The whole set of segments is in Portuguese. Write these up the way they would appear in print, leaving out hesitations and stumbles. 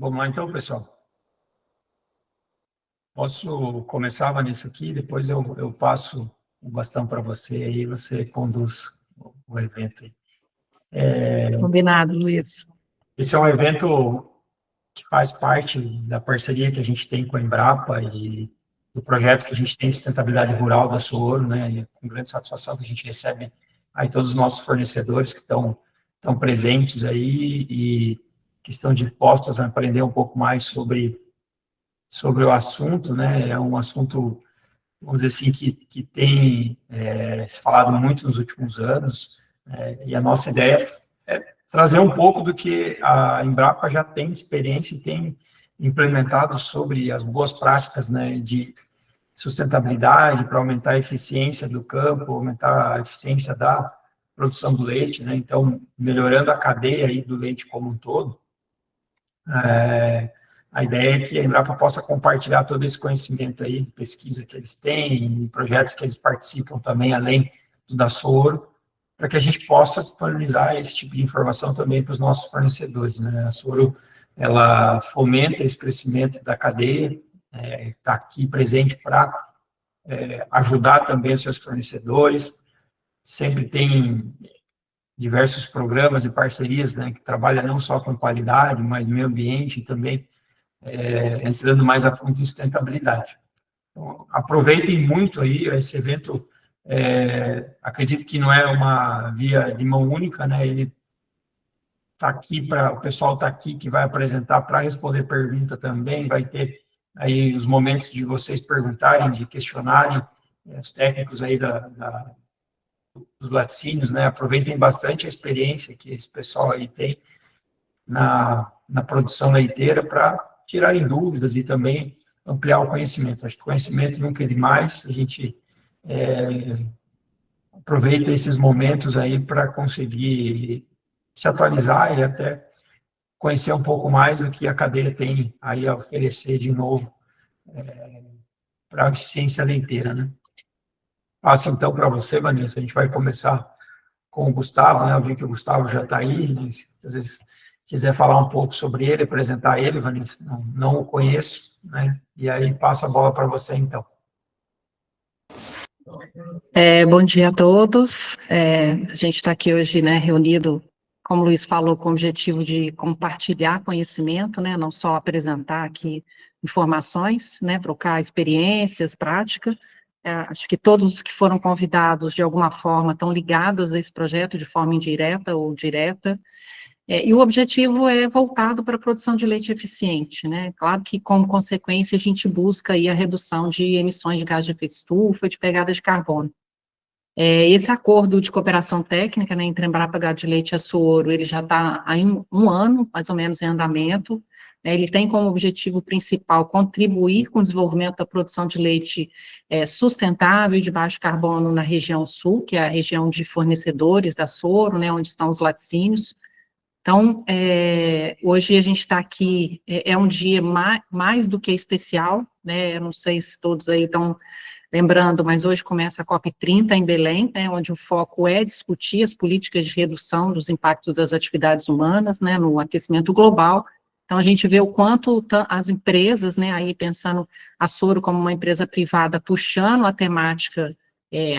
Vamos lá então, pessoal. Posso começar, Vanessa, aqui, depois eu passo o bastão para você, aí você conduz o evento. Combinado, Luiz. Esse é um evento que faz parte da parceria que a gente tem com a Embrapa e do projeto que a gente tem de sustentabilidade rural da Sooro, né, e com grande satisfação que a gente recebe aí todos os nossos fornecedores que estão presentes aí e que estão dispostos a aprender um pouco mais sobre o assunto, né, é um assunto, vamos dizer assim, que tem se falado muito nos últimos anos, e a nossa ideia é trazer um pouco do que a Embrapa já tem de experiência e tem implementado sobre as boas práticas, né, de sustentabilidade para aumentar a eficiência do campo, aumentar a eficiência da produção do leite, né, então, melhorando a cadeia aí do leite como um todo. A ideia é que a Embrapa possa compartilhar todo esse conhecimento aí de pesquisa que eles têm, projetos que eles participam também, além do da Sooro, para que a gente possa disponibilizar esse tipo de informação também para os nossos fornecedores, né? A Sooro, ela fomenta esse crescimento da cadeia, está aqui presente para ajudar também os seus fornecedores, sempre tem diversos programas e parcerias, né, que trabalham não só com qualidade, mas meio ambiente e também entrando mais a fundo em sustentabilidade. Então, aproveitem muito aí esse evento. Acredito que não é uma via de mão única, né? Ele está aqui o pessoal está aqui que vai apresentar para responder pergunta também, vai ter aí os momentos de vocês perguntarem, de questionarem os técnicos aí dos laticínios, né? Aproveitem bastante a experiência que esse pessoal aí tem na produção leiteira para tirarem dúvidas e também ampliar o conhecimento. Acho que o conhecimento nunca é demais, a gente aproveita esses momentos aí para conseguir se atualizar e até conhecer um pouco mais o que a cadeia tem aí a oferecer de novo para a eficiência leiteira, né? Passo então para você, Vanessa, a gente vai começar com o Gustavo, né? Eu vi que o Gustavo já está aí, né? Se às vezes quiser falar um pouco sobre ele, apresentar ele, Vanessa, não o conheço, né? E aí passo a bola para você, então. Bom dia a todos. A gente está aqui hoje, né, reunido, como o Luiz falou, com o objetivo de compartilhar conhecimento, né, não só apresentar aqui informações, né, trocar experiências, prática. Acho que todos os que foram convidados, de alguma forma, estão ligados a esse projeto de forma indireta ou direta. E o objetivo é voltado para a produção de leite eficiente, né? Claro que, como consequência, a gente busca aí a redução de emissões de gás de efeito estufa e de pegada de carbono. Esse acordo de cooperação técnica, né, entre a Embrapa Gado de Leite e a Sooro, ele já está há um ano, mais ou menos, em andamento. Ele tem como objetivo principal contribuir com o desenvolvimento da produção de leite sustentável e de baixo carbono na região sul, que é a região de fornecedores da Sooro, né, onde estão os laticínios. Então, hoje a gente está aqui, é um dia mais do que especial, né, eu não sei se todos aí estão lembrando, mas hoje começa a COP30 em Belém, né, onde o foco é discutir as políticas de redução dos impactos das atividades humanas, né, no aquecimento global. Então, a gente vê o quanto as empresas, né, aí pensando a Sooro como uma empresa privada, puxando a temática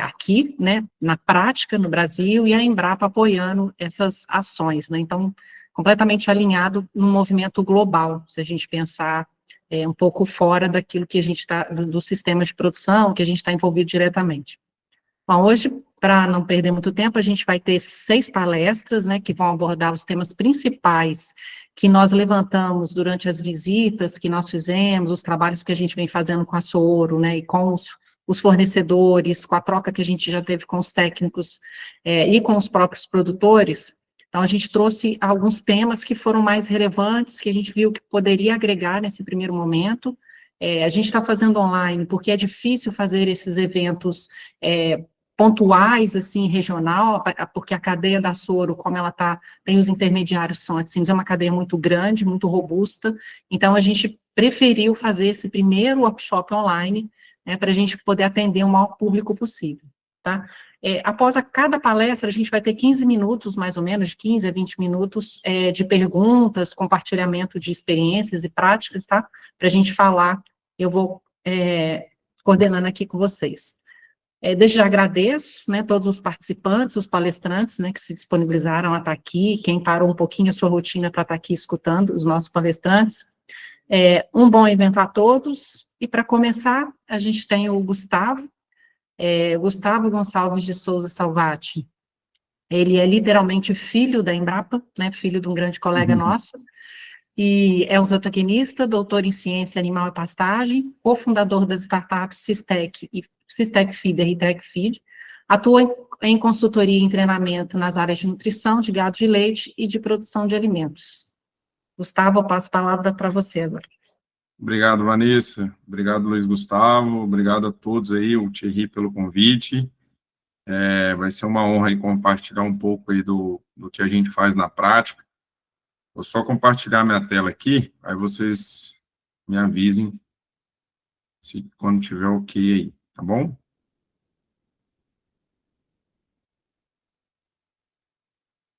aqui, né, na prática, no Brasil, e a Embrapa apoiando essas ações, né, então, completamente alinhado no movimento global, se a gente pensar um pouco fora daquilo que a gente está, do sistema de produção, que a gente está envolvido diretamente. Bom, hoje, para não perder muito tempo, a gente vai ter 6 palestras, né, que vão abordar os temas principais que nós levantamos durante as visitas que nós fizemos, os trabalhos que a gente vem fazendo com a Sooro, né, e com os fornecedores, com a troca que a gente já teve com os técnicos e com os próprios produtores. Então, a gente trouxe alguns temas que foram mais relevantes, que a gente viu que poderia agregar nesse primeiro momento. A gente está fazendo online, porque é difícil fazer esses eventos pontuais, assim, regional, porque a cadeia da Sooro, como ela tem os intermediários que são laticínios, é uma cadeia muito grande, muito robusta, então a gente preferiu fazer esse primeiro workshop online, para a gente poder atender o maior público possível, tá? Após cada palestra, a gente vai ter 15 minutos, mais ou menos, de 15 a 20 minutos de perguntas, compartilhamento de experiências e práticas, tá? Para a gente falar, eu vou coordenando aqui com vocês. Desde já agradeço, né, todos os participantes, os palestrantes, né, que se disponibilizaram a estar aqui, quem parou um pouquinho a sua rotina para estar aqui escutando os nossos palestrantes. Um bom evento a todos, e para começar, a gente tem o Gustavo Gonçalves de Souza Salvati. Ele é literalmente filho da Embrapa, né, filho de um grande colega nosso, e é um zootecnista, doutor em ciência animal e pastagem, cofundador das startups Sistec Feeder e Tech Feed, atua em consultoria e treinamento nas áreas de nutrição, de gado de leite e de produção de alimentos. Gustavo, eu passo a palavra para você agora. Obrigado, Vanessa. Obrigado, Luiz Gustavo. Obrigado a todos aí, o Thierry, pelo convite. Vai ser uma honra aí compartilhar um pouco aí do que a gente faz na prática. Vou só compartilhar minha tela aqui, aí vocês me avisem quando tiver ok aí, tá bom?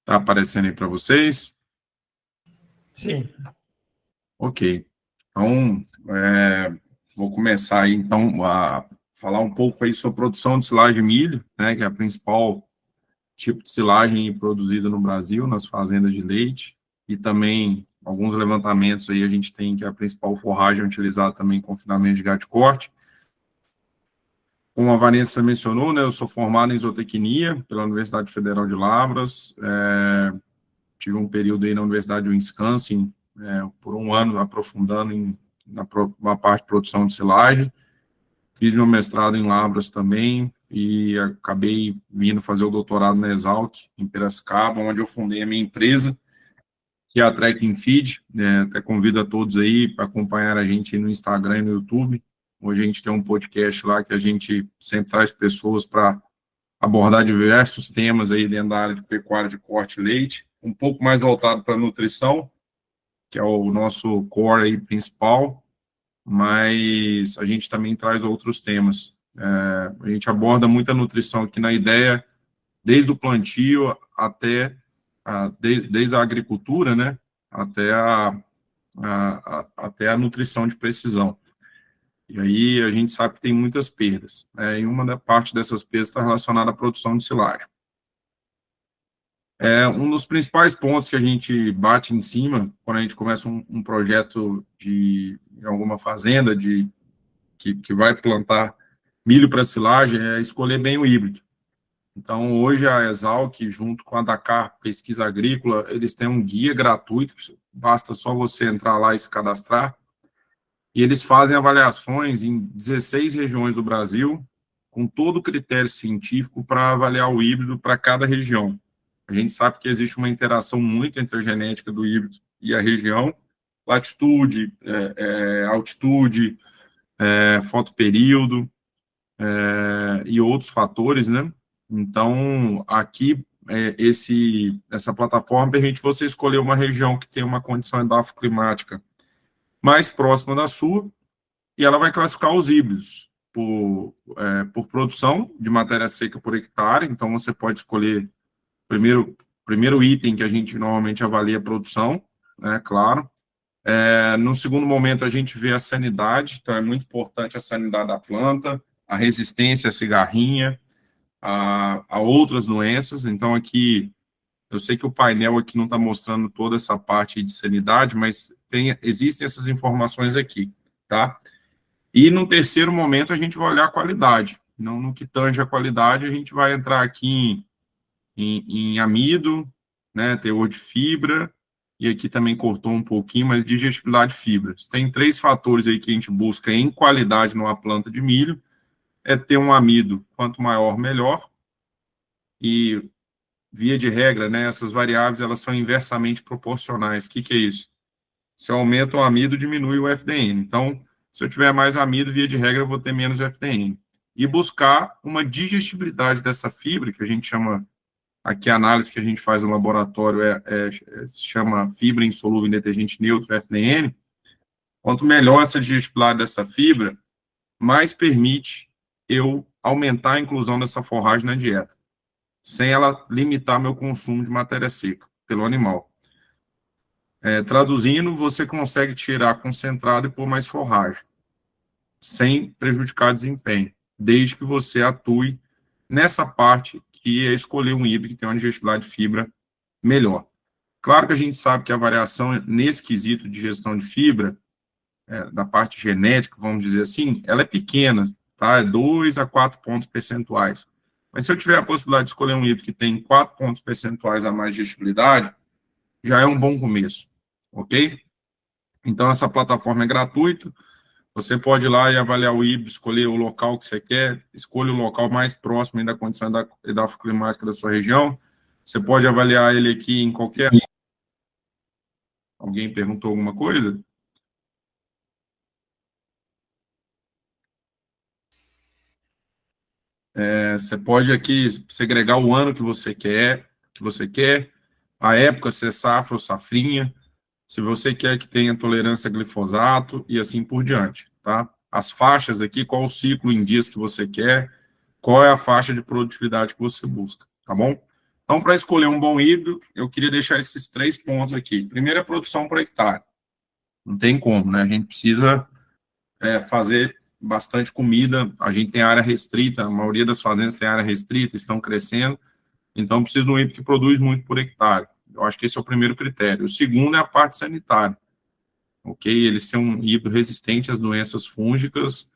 Tá aparecendo aí para vocês? Sim. Ok. Então, vou começar aí, então, a falar um pouco aí sobre produção de silagem de milho, né, que é a principal tipo de silagem produzida no Brasil, nas fazendas de leite, e também alguns levantamentos aí a gente tem que a principal forragem utilizada também em confinamento de gado de corte. Como a Vanessa mencionou, né, eu sou formado em zootecnia pela Universidade Federal de Lavras, tive um período aí na Universidade de Wisconsin, por um ano aprofundando na parte de produção de silagem. Fiz meu mestrado em Lavras também e acabei vindo fazer o doutorado na Exalc, em Piracicaba, onde eu fundei a minha empresa, que é a Tracking Feed. Até convido a todos aí para acompanhar a gente no Instagram e no YouTube. Hoje a gente tem um podcast lá que a gente sempre traz pessoas para abordar diversos temas aí dentro da área de pecuária de corte e leite, um pouco mais voltado para nutrição, que é o nosso core aí principal, mas a gente também traz outros temas. A gente aborda muita nutrição aqui na ideia, desde o plantio até, desde a agricultura, né, até até a nutrição de precisão. E aí a gente sabe que tem muitas perdas, né, e uma parte dessas perdas está relacionada à produção de silagem. Um dos principais pontos que a gente bate em cima quando a gente começa um projeto em alguma fazenda que vai plantar milho para silagem é escolher bem o híbrido. Então, hoje a Exalc, junto com a Dakar Pesquisa Agrícola, eles têm um guia gratuito, basta só você entrar lá e se cadastrar, e eles fazem avaliações em 16 regiões do Brasil, com todo o critério científico para avaliar o híbrido para cada região. A gente sabe que existe uma interação muito entre a genética do híbrido e a região, latitude, altitude, fotoperíodo e outros fatores, né? Então, aqui, essa plataforma permite você escolher uma região que tem uma condição edafoclimática mais próxima da sua, e ela vai classificar os híbridos por produção de matéria seca por hectare. Então, você pode escolher primeiro item que a gente normalmente avalia a produção, né, claro. No segundo momento, a gente vê a sanidade, então é muito importante a sanidade da planta, a resistência à cigarrinha, a outras doenças. Então, aqui, eu sei que o painel aqui não está mostrando toda essa parte de sanidade, mas existem essas informações aqui, tá? E no terceiro momento, a gente vai olhar a qualidade. No que tange a qualidade, a gente vai entrar aqui em amido, né, teor de fibra, e aqui também cortou um pouquinho, mas digestibilidade de fibras. Tem 3 fatores aí que a gente busca em qualidade numa planta de milho, ter um amido, quanto maior, melhor, e, via de regra, né, essas variáveis, elas são inversamente proporcionais. O que é isso? Se eu aumento o amido, diminui o FDN. Então, se eu tiver mais amido, via de regra, eu vou ter menos FDN. E buscar uma digestibilidade dessa fibra, que a gente chama, aqui a análise que a gente faz no laboratório se chama fibra insolúvel em detergente neutro, FDN. Quanto melhor essa digestibilidade dessa fibra, mais permite eu aumentar a inclusão dessa forragem na dieta. sem ela limitar meu consumo de matéria seca pelo animal. Traduzindo, você consegue tirar concentrado e pôr mais forragem, sem prejudicar desempenho, desde que você atue nessa parte que é escolher um híbrido que tem uma digestibilidade de fibra melhor. Claro que a gente sabe que a variação nesse quesito de gestão de fibra, da parte genética, vamos dizer assim, ela é pequena, tá? É 2 a 4 pontos percentuais. Mas se eu tiver a possibilidade de escolher um híbrido que tem 4 pontos percentuais a mais de digestibilidade, já é um bom começo, ok? Então, essa plataforma é gratuita, você pode ir lá e avaliar o híbrido, escolher o local que você quer, escolha o local mais próximo da condição edafoclimática da sua região, você pode avaliar ele aqui em qualquer... Alguém perguntou alguma coisa? Você pode aqui segregar o ano que você quer, a época, se é safra ou safrinha, se você quer que tenha tolerância a glifosato e assim por diante, tá? As faixas aqui, qual o ciclo em dias que você quer, qual é a faixa de produtividade que você busca, tá bom? Então, para escolher um bom híbrido, eu queria deixar esses 3 pontos aqui. Primeiro, a produção por hectare. Não tem como, né? A gente precisa fazer bastante comida, a gente tem área restrita, a maioria das fazendas tem área restrita, estão crescendo, então precisa de um híbrido que produz muito por hectare. Eu acho que esse é o primeiro critério. O segundo é a parte sanitária, ok? Ele ser um híbrido resistente às doenças fúngicas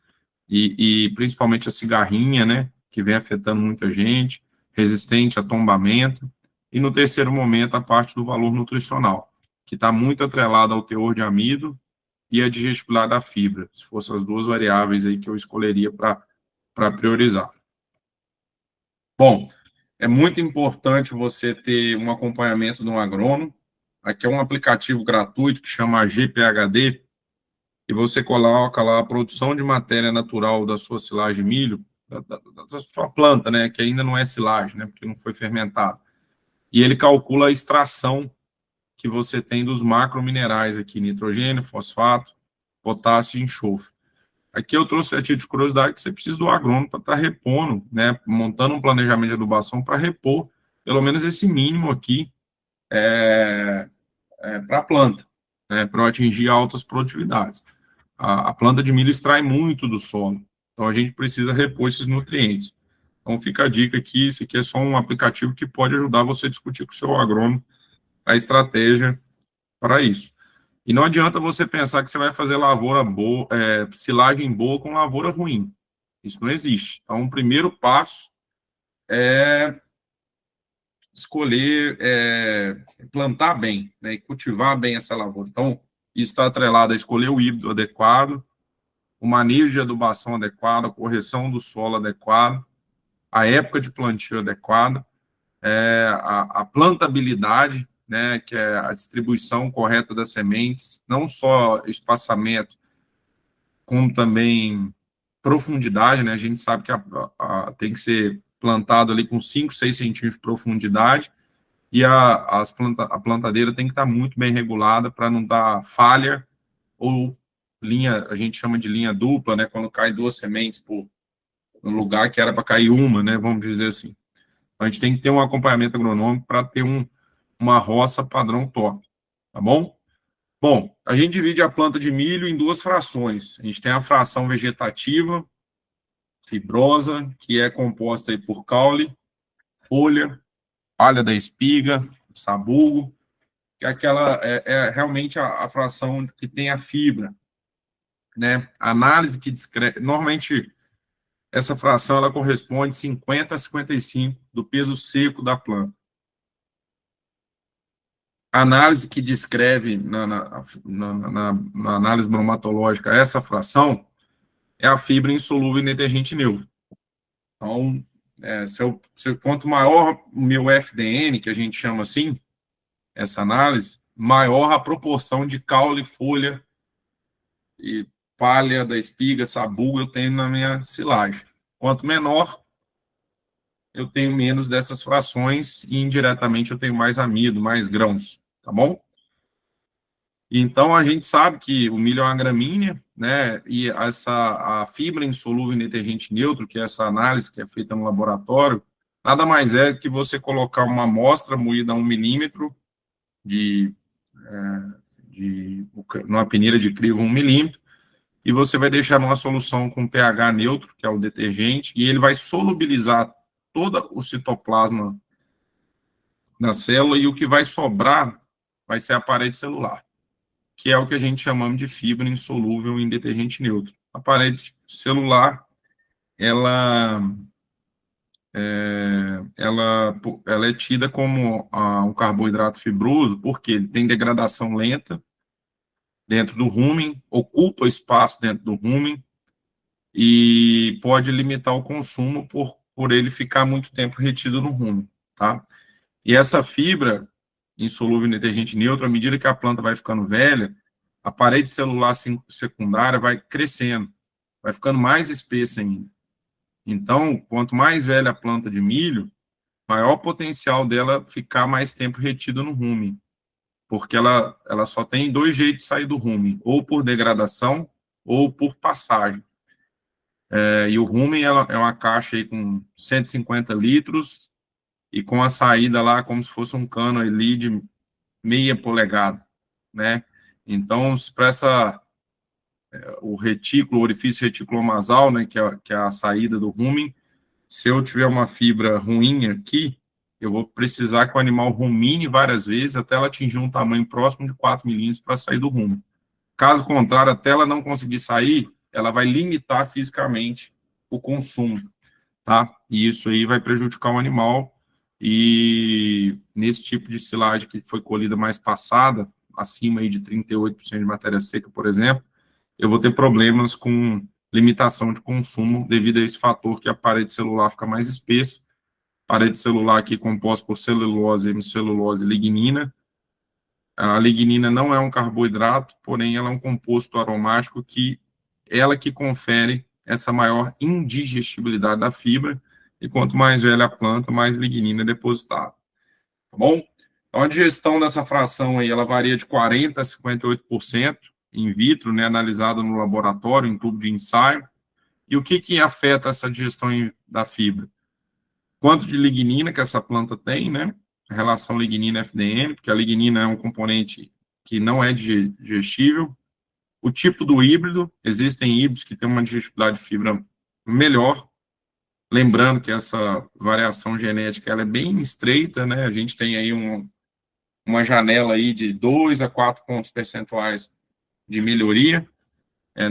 e principalmente a cigarrinha, né, que vem afetando muita gente, resistente a tombamento. E no terceiro momento, a parte do valor nutricional, que está muito atrelado ao teor de amido e a digestibilidade da fibra, se fossem as 2 variáveis aí que eu escolheria para priorizar. Bom, é muito importante você ter um acompanhamento de um agrônomo. Aqui é um aplicativo gratuito que chama GPHD, e você coloca lá a produção de matéria natural da sua silagem de milho, da sua planta, né, que ainda não é silagem, né, porque não foi fermentado. E ele calcula a extração que você tem dos macrominerais aqui, nitrogênio, fosfato, potássio e enxofre. Aqui eu trouxe a título de curiosidade que você precisa do agrônomo para estar repondo, né, montando um planejamento de adubação para repor pelo menos esse mínimo aqui para a planta, né, para atingir altas produtividades. A planta de milho extrai muito do solo, então a gente precisa repor esses nutrientes. Então fica a dica aqui, isso aqui é só um aplicativo que pode ajudar você a discutir com o seu agrônomo a estratégia para isso. E não adianta você pensar que você vai fazer lavoura boa, silagem boa com lavoura ruim. Isso não existe. Então, o primeiro passo é escolher, plantar bem, né, e cultivar bem essa lavoura. Então, isso está atrelado a escolher o híbrido adequado, o manejo de adubação adequado, a correção do solo adequado, a época de plantio adequada, a plantabilidade, né, que é a distribuição correta das sementes, não só espaçamento, como também profundidade, né, a gente sabe que tem que ser plantado ali com 5, 6 centímetros de profundidade, e a plantadeira tem que estar muito bem regulada para não dar falha, ou linha, a gente chama de linha dupla, né, quando cai 2 sementes no lugar que era para cair uma, né, vamos dizer assim. A gente tem que ter um acompanhamento agronômico para ter uma roça padrão top, tá bom? Bom, a gente divide a planta de milho em 2 frações. A gente tem a fração vegetativa, fibrosa, que é composta aí por caule, folha, palha da espiga, sabugo, que é realmente a fração que tem a fibra, né? A análise que descreve, normalmente essa fração ela corresponde 50 a 55 do peso seco da planta. A análise que descreve na análise bromatológica essa fração é a fibra insolúvel em detergente neutro. Então, quanto maior o meu FDN, que a gente chama assim, essa análise, maior a proporção de caule, folha e palha da espiga, sabugo eu tenho na minha silagem. Quanto menor, eu tenho menos dessas frações e indiretamente eu tenho mais amido, mais grãos, tá bom? Então, a gente sabe que o milho é uma gramínea, né, e a fibra insolúvel em detergente neutro, que é essa análise que é feita no laboratório, nada mais é que você colocar uma amostra moída a 1 milímetro numa peneira de crivo 1 milímetro, e você vai deixar numa solução com pH neutro, que é o detergente, e ele vai solubilizar todo o citoplasma na célula, e o que vai sobrar vai ser a parede celular, que é o que a gente chamamos de fibra insolúvel em detergente neutro. A parede celular, ela é tida como um carboidrato fibroso, porque ele tem degradação lenta dentro do rumen, ocupa espaço dentro do rumen, e pode limitar o consumo por ele ficar muito tempo retido no rumen, tá? E essa fibra insolúvel em detergente neutro, à medida que a planta vai ficando velha, a parede celular secundária vai crescendo, vai ficando mais espessa ainda. Então, quanto mais velha a planta de milho, maior o potencial dela ficar mais tempo retida no rumen, porque ela só tem 2 jeitos de sair do rumen, ou por degradação ou por passagem. E o rumen é uma caixa aí com 150 litros e com a saída lá como se fosse um cano ali de meia polegada, né? Então, para o retículo, o orifício reticulonasal, né, que é a saída do rumen, se eu tiver uma fibra ruim aqui, eu vou precisar que o animal rumine várias vezes até ela atingir um tamanho próximo de 4 milímetros para sair do rumen. Caso contrário, até ela não conseguir sair, ela vai limitar fisicamente o consumo, tá? E isso aí vai prejudicar o animal. E nesse tipo de silagem que foi colhida mais passada, acima aí de 38% de matéria seca, por exemplo, eu vou ter problemas com limitação de consumo devido a esse fator que a parede celular fica mais espessa. Parede celular aqui composta por celulose, hemicelulose e lignina. A lignina não é um carboidrato, porém ela é um composto aromático que confere essa maior indigestibilidade da fibra, e quanto mais velha a planta, mais lignina é depositada. Tá bom? Então, a digestão dessa fração aí, ela varia de 40% a 58% in vitro, né, analisada no laboratório, em tubo de ensaio. E o que afeta essa digestão da fibra? Quanto de lignina que essa planta tem, né? A relação lignina-FDN, porque a lignina é um componente que não é digestível. O tipo do híbrido, existem híbridos que têm uma digestibilidade de fibra melhor. Lembrando que essa variação genética ela é bem estreita, né? A gente tem aí uma janela aí de 2 a 4 pontos percentuais de melhoria.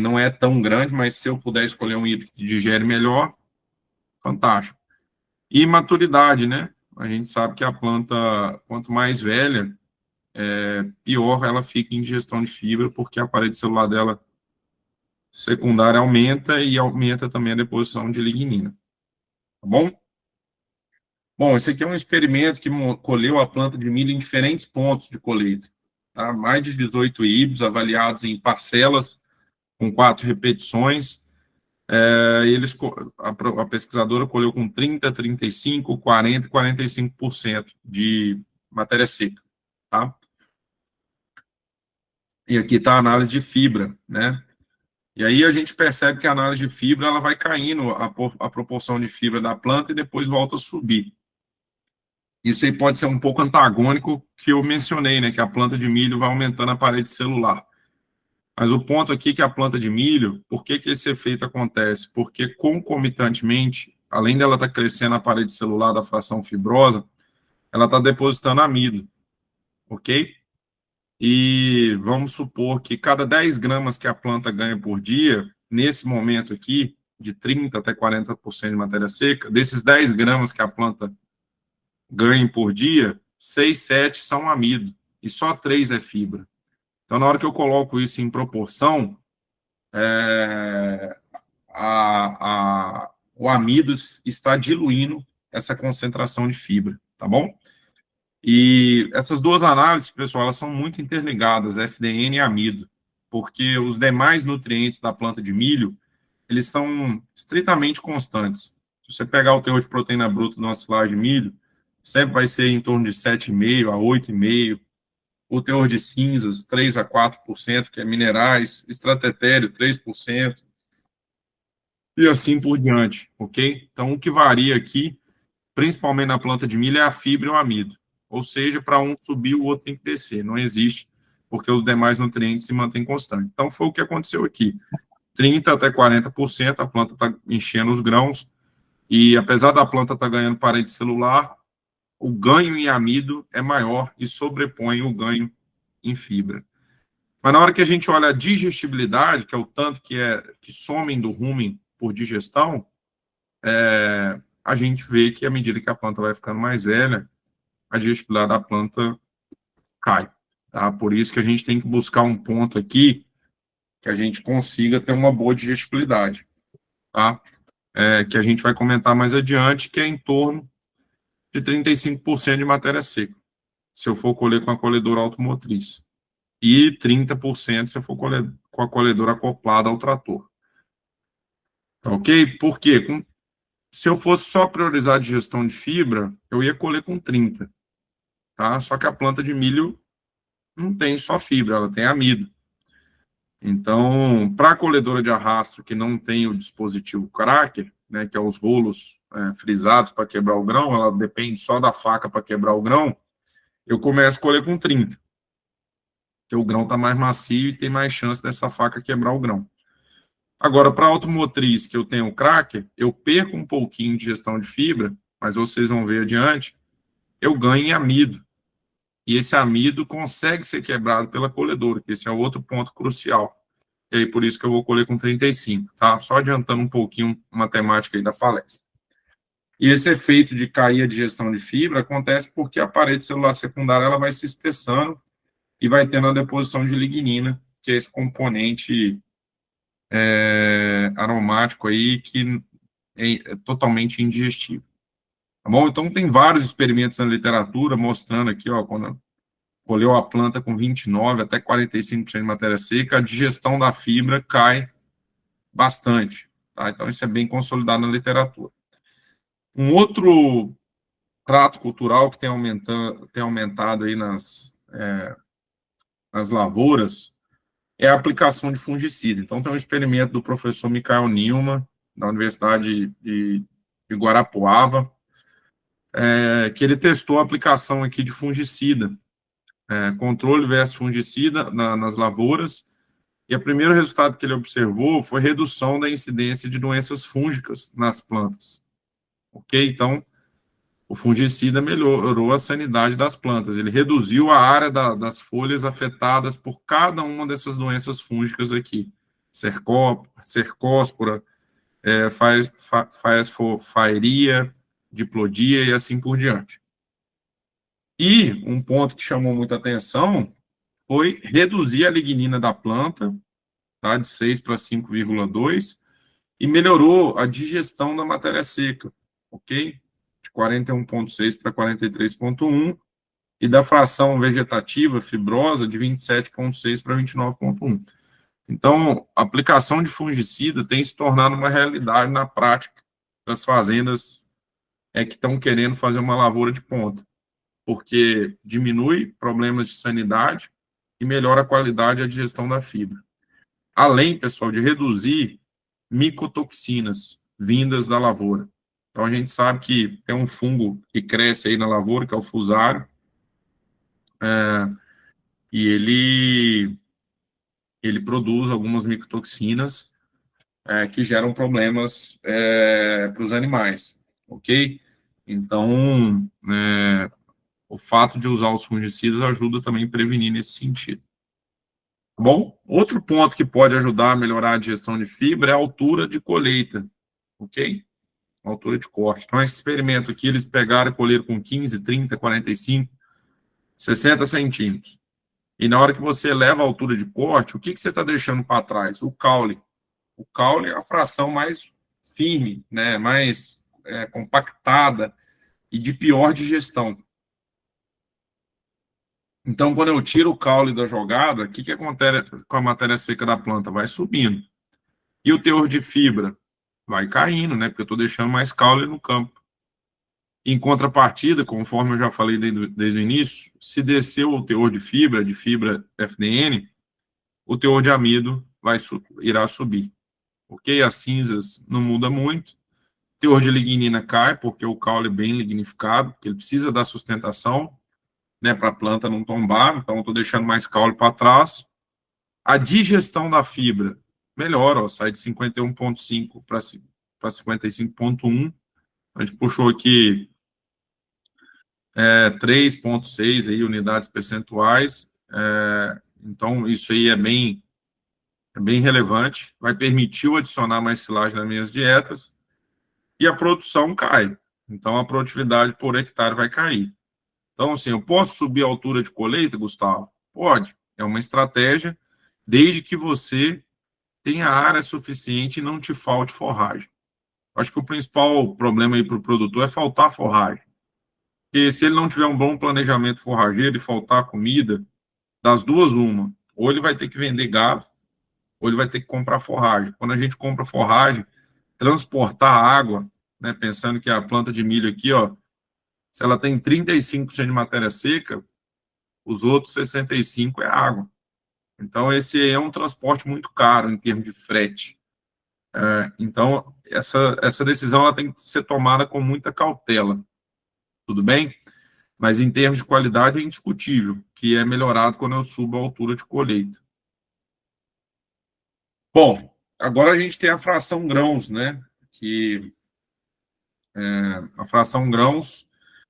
Não é tão grande, mas se eu puder escolher um híbrido que digere melhor, fantástico. E maturidade, né? A gente sabe que a planta, quanto mais velha, pior ela fica em digestão de fibra, porque a parede celular dela secundária aumenta e aumenta também a deposição de lignina. Tá bom? Bom, esse aqui é um experimento que colheu a planta de milho em diferentes pontos de colheita. Tá? Mais de 18 híbridos avaliados em parcelas com 4 repetições. A pesquisadora colheu com 30%, 35%, 40% e 45% de matéria seca. Tá? E aqui está a análise de fibra, né? E aí a gente percebe que a análise de fibra ela vai caindo a proporção de fibra da planta e depois volta a subir. Isso aí pode ser um pouco antagônico que eu mencionei, né? Que a planta de milho vai aumentando a parede celular. Mas o ponto aqui é que a planta de milho, por que esse efeito acontece? Porque concomitantemente, além dela estar crescendo a parede celular da fração fibrosa, ela está depositando amido, ok? E vamos supor que cada 10 gramas que a planta ganha por dia, nesse momento aqui, de 30% até 40% de matéria seca, desses 10 gramas que a planta ganha por dia, 6, 7 são amido, e só 3 é fibra. Então, na hora que eu coloco isso em proporção, o amido está diluindo essa concentração de fibra, tá bom? E essas duas análises, pessoal, elas são muito interligadas, FDN e amido, porque os demais nutrientes da planta de milho, eles são estritamente constantes. Se você pegar o teor de proteína bruta de uma silagem de milho, sempre vai ser em torno de 7,5% a 8,5%, o teor de cinzas, 3 a 4%, que é minerais, estratetéreo, 3%, e assim por diante, ok? Então, o que varia aqui principalmente na planta de milho, é a fibra e o amido. Ou seja, para um subir, o outro tem que descer. Não existe, porque os demais nutrientes se mantêm constantes. Então, foi o que aconteceu aqui. 30% até 40%, a planta está enchendo os grãos, e apesar da planta estar ganhando parede celular, o ganho em amido é maior e sobrepõe o ganho em fibra. Mas na hora que a gente olha a digestibilidade, que é o tanto que somem do rumen por digestão, a gente vê que à medida que a planta vai ficando mais velha, a digestibilidade da planta cai. Tá? Por isso que a gente tem que buscar um ponto aqui que a gente consiga ter uma boa digestibilidade. Tá? Que a gente vai comentar mais adiante, que é em torno de 35% de matéria seca, se eu for colher com a colhedora automotriz. E 30% se eu for colher com a colhedora acoplada ao trator. Tá ok? Por quê? Se eu fosse só priorizar a digestão de fibra, eu ia colher com 30%. Tá? Só que a planta de milho não tem só fibra, ela tem amido. Então, para a colhedora de arrasto que não tem o dispositivo cracker, né, que é os rolos frisados para quebrar o grão, ela depende só da faca para quebrar o grão, eu começo a colher com 30%. Porque o grão está mais macio e tem mais chance dessa faca quebrar o grão. Agora, para a automotriz, que eu tenho o cracker, eu perco um pouquinho de digestão de fibra, mas vocês vão ver adiante, eu ganho em amido. E esse amido consegue ser quebrado pela colhedora, que esse é o outro ponto crucial. E aí, por isso que eu vou colher com 35, tá? Só adiantando um pouquinho a matemática aí da palestra. E esse efeito de cair a digestão de fibra acontece porque a parede celular secundária ela vai se espessando e vai tendo a deposição de lignina, que é esse componente aromático aí que é totalmente indigestivo. Tá bom? Então, tem vários experimentos na literatura mostrando aqui, ó, quando colheu a planta com 29% até 45% de matéria seca, a digestão da fibra cai bastante. Tá? Então, isso é bem consolidado na literatura. Um outro trato cultural que tem aumentado aí nas lavouras é a aplicação de fungicida. Então, tem um experimento do professor Michael Nilman, da Universidade de Guarapuava, que ele testou a aplicação aqui de fungicida, controle versus fungicida nas lavouras, e o primeiro resultado que ele observou foi redução da incidência de doenças fúngicas nas plantas. Ok? Então, o fungicida melhorou a sanidade das plantas, ele reduziu a área das folhas afetadas por cada uma dessas doenças fúngicas aqui, cercóspora, faeria, diplodia e assim por diante. E um ponto que chamou muita atenção foi reduzir a lignina da planta, tá, de 6 para 5,2, e melhorou a digestão da matéria seca, ok? De 41,6 para 43,1, e da fração vegetativa fibrosa de 27,6 para 29,1. Então, a aplicação de fungicida tem se tornado uma realidade na prática das fazendas que estão querendo fazer uma lavoura de ponta, porque diminui problemas de sanidade e melhora a qualidade e a digestão da fibra. Além, pessoal, de reduzir micotoxinas vindas da lavoura. Então, a gente sabe que tem um fungo que cresce aí na lavoura, que é o fusário, e ele produz algumas micotoxinas que geram problemas para os animais, ok? Então, o fato de usar os fungicidas ajuda também a prevenir nesse sentido. Bom, outro ponto que pode ajudar a melhorar a digestão de fibra é a altura de colheita, ok? A altura de corte. Então, esse experimento aqui, eles pegaram e colheram com 15, 30, 45, 60 centímetros. E na hora que você eleva a altura de corte, o que você está deixando para trás? O caule. O caule é a fração mais firme, né, mais compactada e de pior digestão. Então, quando eu tiro o caule da jogada, o que acontece com a matéria seca da planta? Vai subindo. E o teor de fibra? Vai caindo, né? Porque eu estou deixando mais caule no campo. Em contrapartida, conforme eu já falei desde o início, se desceu o teor de fibra FDN, o teor de amido irá subir. Ok? As cinzas não muda muito, teor de lignina cai, porque o caule é bem lignificado, porque ele precisa da sustentação, né, para a planta não tombar, então eu estou deixando mais caule para trás. A digestão da fibra melhora, ó, sai de 51,5 para 55,1. A gente puxou aqui 3,6 aí, unidades percentuais. Então, isso aí é bem relevante. Vai permitir eu adicionar mais silagem nas minhas dietas. E a produção cai. Então, a produtividade por hectare vai cair. Então, assim, eu posso subir a altura de colheita, Gustavo? Pode. É uma estratégia, desde que você tenha área suficiente e não te falte forragem. Acho que o principal problema aí para o produtor é faltar forragem. Porque se ele não tiver um bom planejamento forrageiro e faltar comida, das duas, uma. Ou ele vai ter que vender gado, ou ele vai ter que comprar forragem. Quando a gente compra forragem, transportar água, né, pensando que a planta de milho aqui, ó, se ela tem 35% de matéria seca, os outros 65% é água. Então, esse é um transporte muito caro em termos de frete. Então, essa decisão ela tem que ser tomada com muita cautela. Tudo bem? Mas em termos de qualidade é indiscutível, que é melhorado quando eu subo a altura de colheita. Bom, agora a gente tem a fração grãos, né? Que a fração grãos,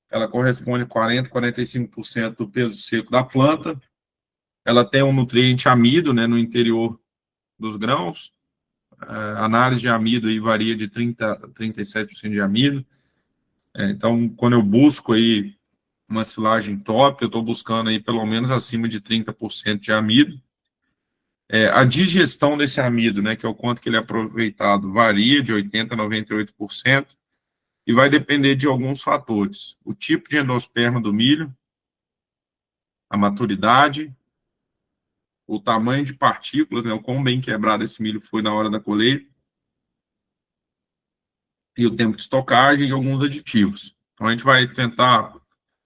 ela corresponde a 40%, 45% do peso seco da planta. Ela tem um nutriente amido, né, no interior dos grãos. A análise de amido aí varia de 30% a 37% de amido. Então, quando eu busco aí uma silagem top, eu estou buscando aí pelo menos acima de 30% de amido. A digestão desse amido, né, que é o quanto que ele é aproveitado, varia de 80% a 98%, e vai depender de alguns fatores. O tipo de endosperma do milho, a maturidade, o tamanho de partículas, né, o quão bem quebrado esse milho foi na hora da colheita, e o tempo de estocagem e alguns aditivos. Então, a gente vai tentar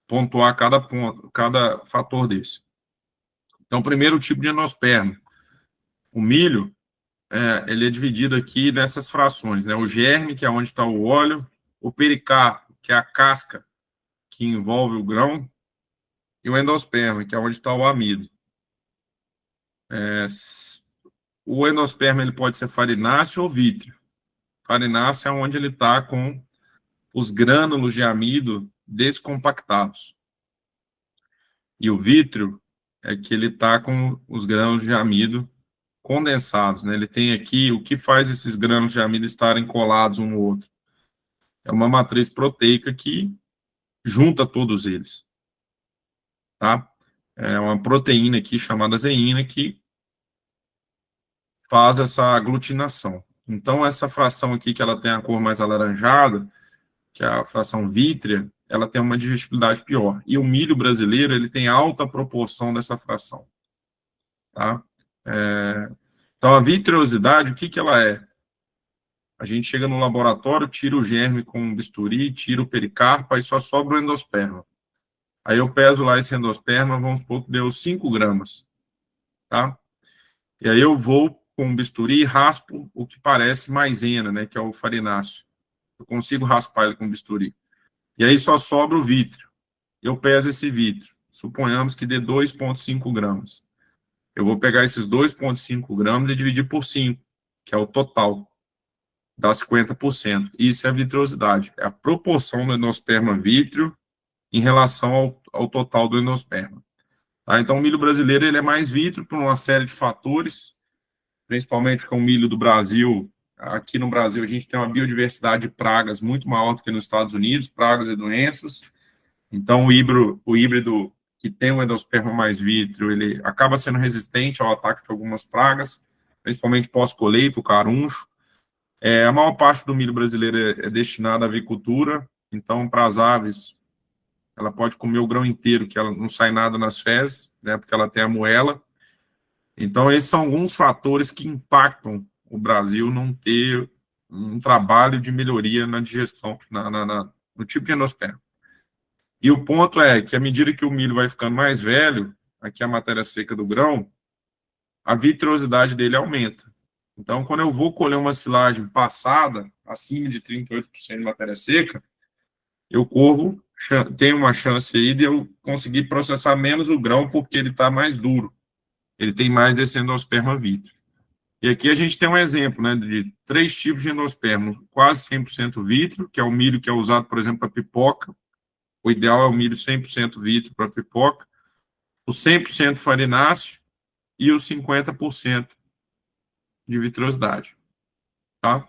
pontuar cada ponto, cada fator desse. Então, primeiro, o tipo de endosperma. O milho, ele é dividido aqui nessas frações, né? O germe, que é onde está o óleo, o pericarpo, que é a casca que envolve o grão, e o endosperma, que é onde está o amido. O endosperma ele pode ser farináceo ou vítreo. Farináceo é onde ele está com os grânulos de amido descompactados. E o vítreo é que ele está com os grânulos de amido condensados, né? Ele tem aqui, o que faz esses grânulos de amido estarem colados um no outro? É uma matriz proteica que junta todos eles, tá? É uma proteína aqui chamada zeína que faz essa aglutinação. Então, essa fração aqui, que ela tem a cor mais alaranjada, que é a fração vítrea, ela tem uma digestibilidade pior. E o milho brasileiro, ele tem alta proporção dessa fração, tá? Então, a vitreosidade, o que que ela é? A gente chega no laboratório, tira o germe com um bisturi, tira o pericarpo, aí só sobra o endosperma. Aí eu peso lá esse endosperma, vamos supor que deu 5 gramas, tá? E aí eu vou com um bisturi e raspo o que parece maisena, né, que é o farináceo. Eu consigo raspar ele com bisturi. E aí só sobra o vítreo. Eu peso esse vítreo. Suponhamos que dê 2,5 gramas. Eu vou pegar esses 2,5 gramas e dividir por 5, que é o total. Dá 50%. Isso é a vitrosidade. É a proporção do endosperma vítreo em relação ao total do endosperma. Tá? Então, o milho brasileiro ele é mais vítreo por uma série de fatores, principalmente com o milho do Brasil. Aqui no Brasil, a gente tem uma biodiversidade de pragas muito maior do que nos Estados Unidos, pragas e doenças. Então, o híbrido que tem um endosperma mais vítreo, ele acaba sendo resistente ao ataque de algumas pragas, principalmente pós-colheita, o caruncho. A maior parte do milho brasileiro é destinada à avicultura, então, para as aves, ela pode comer o grão inteiro, que ela não sai nada nas fezes, né, porque ela tem a moela. Então, esses são alguns fatores que impactam o Brasil não ter um trabalho de melhoria na digestão, no tipo de endosperma. E o ponto é que, à medida que o milho vai ficando mais velho, aqui a matéria seca do grão, a vitrosidade dele aumenta. Então, quando eu vou colher uma silagem passada, acima de 38% de matéria seca, eu tenho uma chance aí de eu conseguir processar menos o grão, porque ele está mais duro. Ele tem mais endosperma vítreo. E aqui a gente tem um exemplo, né, de 3 tipos de endosperma, quase 100% vítreo, que é o milho que é usado, por exemplo, para pipoca. O ideal é o milho 100% vítreo para pipoca, o 100% farináceo e o 50% de vitrosidade, tá?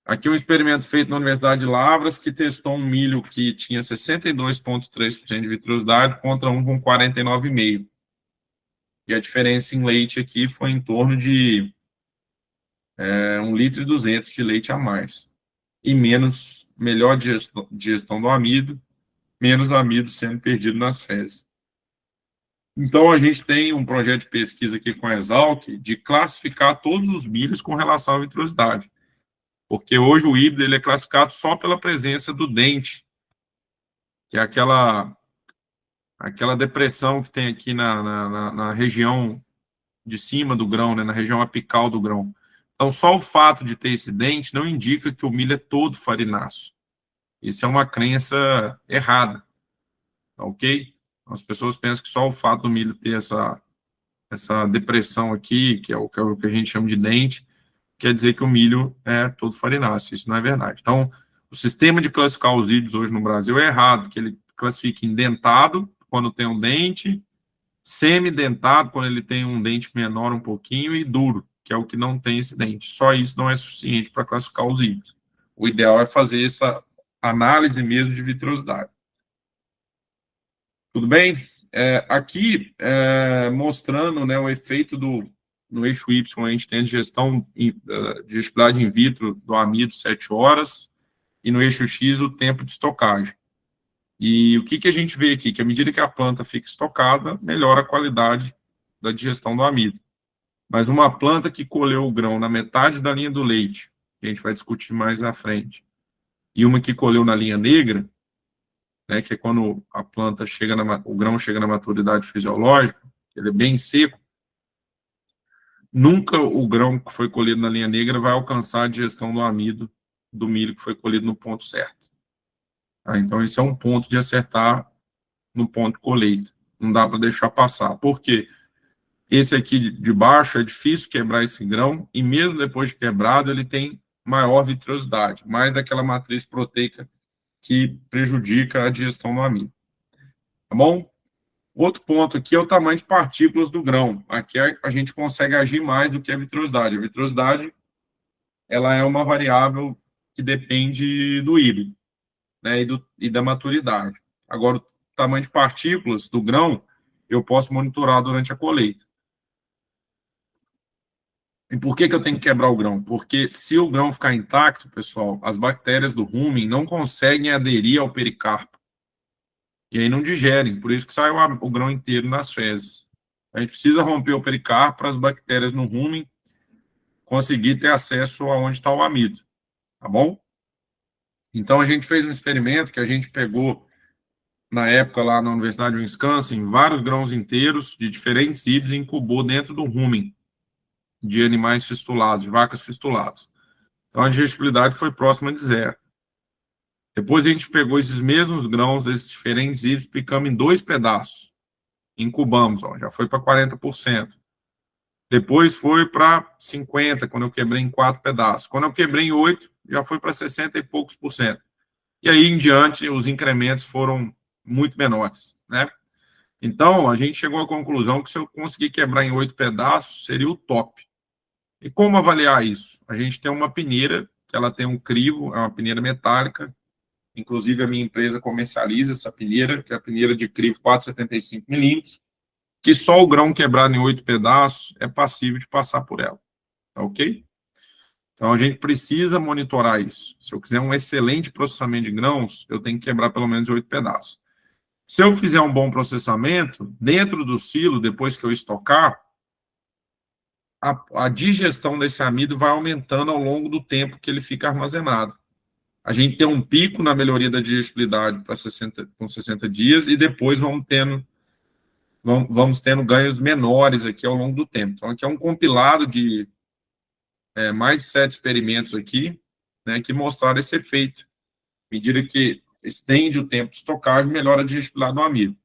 Aqui um experimento feito na Universidade de Lavras, que testou um milho que tinha 62,3% de vitrosidade contra um com 49,5%. E a diferença em leite aqui foi em torno de 1,2 litro de leite a mais. E melhor digestão do amido, menos amido sendo perdido nas fezes. Então, a gente tem um projeto de pesquisa aqui com a Exalc de classificar todos os milhos com relação à vitrosidade. Porque hoje o híbrido ele é classificado só pela presença do dente, que é aquela depressão que tem aqui na região de cima do grão, né, na região apical do grão. Então, só o fato de ter esse dente não indica que o milho é todo farináceo. Isso é uma crença errada, tá ok? As pessoas pensam que só o fato do milho ter essa depressão aqui, que é o que a gente chama de dente, quer dizer que o milho é todo farináceo. Isso não é verdade. Então, o sistema de classificar os híbridos hoje no Brasil é errado, que ele classifica em dentado, quando tem um dente, semidentado, quando ele tem um dente menor um pouquinho, e duro, que é o que não tem esse dente. Só isso não é suficiente para classificar os híbridos. O ideal é fazer essa análise mesmo de vitrosidade. Tudo bem? Aqui, mostrando, né, o efeito no eixo Y, a gente tem a digestão de digestibilidade in vitro do amido 7 horas, e no eixo X o tempo de estocagem. E o que a gente vê aqui? Que à medida que a planta fica estocada, melhora a qualidade da digestão do amido. Mas uma planta que colheu o grão na metade da linha do leite, que a gente vai discutir mais à frente, e uma que colheu na linha negra, né, que é quando a planta o grão chega na maturidade fisiológica, ele é bem seco, nunca o grão que foi colhido na linha negra vai alcançar a digestão do amido do milho que foi colhido no ponto certo. Tá? Então, esse é um ponto de acertar no ponto de colheita. Não dá para deixar passar. Por quê? Esse aqui de baixo é difícil quebrar esse grão, e mesmo depois de quebrado, ele tem maior vitrosidade, mais daquela matriz proteica que prejudica a digestão do amido. Tá bom? Outro ponto aqui é o tamanho de partículas do grão. Aqui a gente consegue agir mais do que a vitrosidade. A vitrosidade, ela é uma variável que depende do híbrido, né, e da maturidade. Agora, o tamanho de partículas do grão, eu posso monitorar durante a colheita. E por que eu tenho que quebrar o grão? Porque se o grão ficar intacto, pessoal, as bactérias do rumen não conseguem aderir ao pericarpo. E aí não digerem, por isso que sai o grão inteiro nas fezes. A gente precisa romper o pericarpo para as bactérias no rumen conseguir ter acesso aonde está o amido, tá bom? Então, a gente fez um experimento que a gente pegou, na época, lá na Universidade de Wisconsin, vários grãos inteiros de diferentes híbridos e incubou dentro do rumen de animais fistulados, de vacas fistuladas. Então, a digestibilidade foi próxima de zero. Depois, a gente pegou esses mesmos grãos, esses diferentes híbridos, picamos em 2 pedaços. Incubamos, ó, já foi para 40%. Depois foi para 50%, quando eu quebrei em 4 pedaços. Quando eu quebrei em 8, já foi para 60 e poucos por cento. E aí em diante, os incrementos foram muito menores, né? Então, a gente chegou à conclusão que se eu conseguir quebrar em 8 pedaços, seria o top. E como avaliar isso? A gente tem uma peneira, que ela tem um crivo, é uma peneira metálica. Inclusive, a minha empresa comercializa essa peneira, que é a peneira de crivo 4,75 milímetros, que só o grão quebrado em 8 pedaços é passível de passar por ela. Tá ok? Então, a gente precisa monitorar isso. Se eu quiser um excelente processamento de grãos, eu tenho que quebrar pelo menos 8 pedaços. Se eu fizer um bom processamento, dentro do silo, depois que eu estocar, a digestão desse amido vai aumentando ao longo do tempo que ele fica armazenado. A gente tem um pico na melhoria da digestibilidade com 60 dias, e depois vamos tendo vamos tendo ganhos menores aqui ao longo do tempo. Então, aqui é um compilado de mais de 7 experimentos aqui, né, que mostraram esse efeito. À medida que estende o tempo de estocagem, melhora a digestibilidade do amido.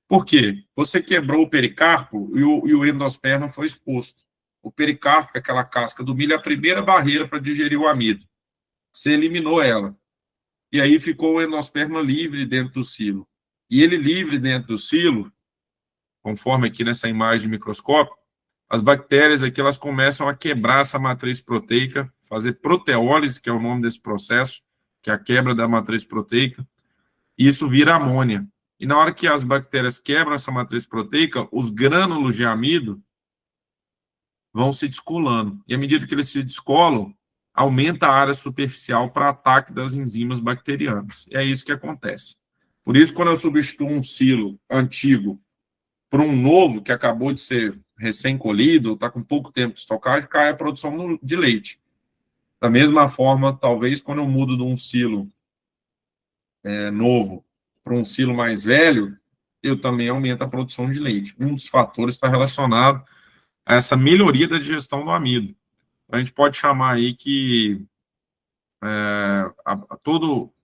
Por quê? Você quebrou o pericarpo e o endosperma foi exposto. O pericarpo, aquela casca do milho, é a primeira barreira para digerir o amido. Você eliminou ela. E aí ficou o endosperma livre dentro do silo. E ele livre dentro do silo, conforme aqui nessa imagem de microscópio, as bactérias aqui elas começam a quebrar essa matriz proteica, fazer proteólise, que é o nome desse processo, que é a quebra da matriz proteica, e isso vira amônia. E na hora que as bactérias quebram essa matriz proteica, os grânulos de amido vão se descolando. E à medida que eles se descolam, aumenta a área superficial para ataque das enzimas bacterianas. E é isso que acontece. Por isso, quando eu substituo um silo antigo por um novo, que acabou de ser recém-colhido, está com pouco tempo de estocagem, cai a produção de leite. Da mesma forma, talvez, quando eu mudo de um silo novo para um silo mais velho, eu também aumento a produção de leite. Um dos fatores está relacionado a essa melhoria da digestão do amido. A gente pode chamar aí que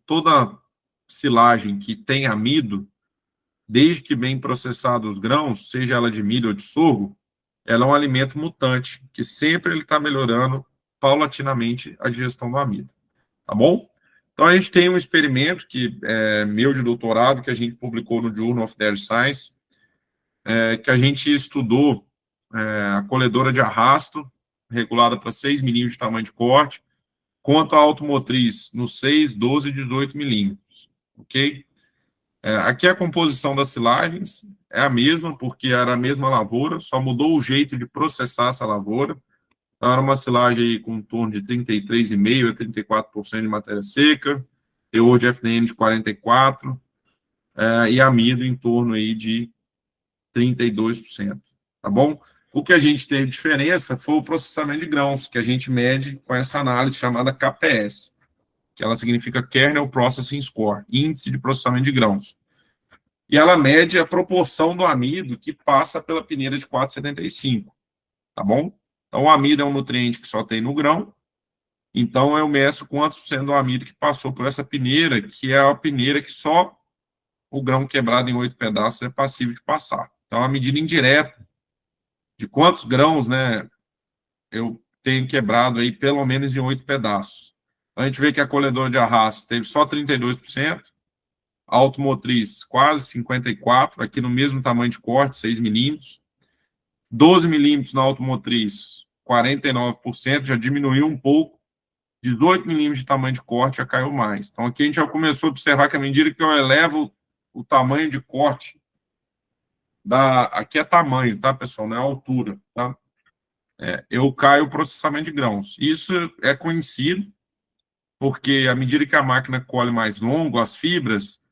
toda silagem que tem amido, desde que bem processados os grãos, seja ela de milho ou de sorgo, ela é um alimento mutante, que sempre ele está melhorando paulatinamente a digestão do amido. Tá bom? Então, a gente tem um experimento que é meu de doutorado, que a gente publicou no Journal of Dairy Science, que a gente estudou a colhedora de arrasto, regulada para 6 milímetros de tamanho de corte, quanto a automotriz nos 6, 12 e 18 milímetros. Ok? Aqui a composição das silagens é a mesma, porque era a mesma lavoura, só mudou o jeito de processar essa lavoura. Então, era uma silagem aí com em torno de 33,5% a 34% de matéria seca, teor de FDN de 44%, e amido em torno aí de 32%. Tá bom? O que a gente teve diferença foi o processamento de grãos, que a gente mede com essa análise chamada KPS, que ela significa Kernel Processing Score, Índice de Processamento de Grãos. E ela mede a proporção do amido que passa pela peneira de 4,75, tá bom? Então, o amido é um nutriente que só tem no grão, então eu meço quantos por cento do amido que passou por essa peneira, que é a peneira que só o grão quebrado em 8 pedaços é passível de passar. Então, é uma medida indireta de quantos grãos, né, eu tenho quebrado aí pelo menos em 8 pedaços. A gente vê que a colhedora de arrasto teve só 32%, a automotriz quase 54%, aqui no mesmo tamanho de corte, 6 milímetros, 12 milímetros na automotriz, 49%, já diminuiu um pouco, 18 milímetros de tamanho de corte já caiu mais. Então, aqui a gente já começou a observar que à medida que eu elevo o tamanho de corte, aqui é tamanho, tá, pessoal, não é altura, tá? Eu caio o processamento de grãos. Isso é conhecido, porque à medida que a máquina colhe mais longo, as fibras,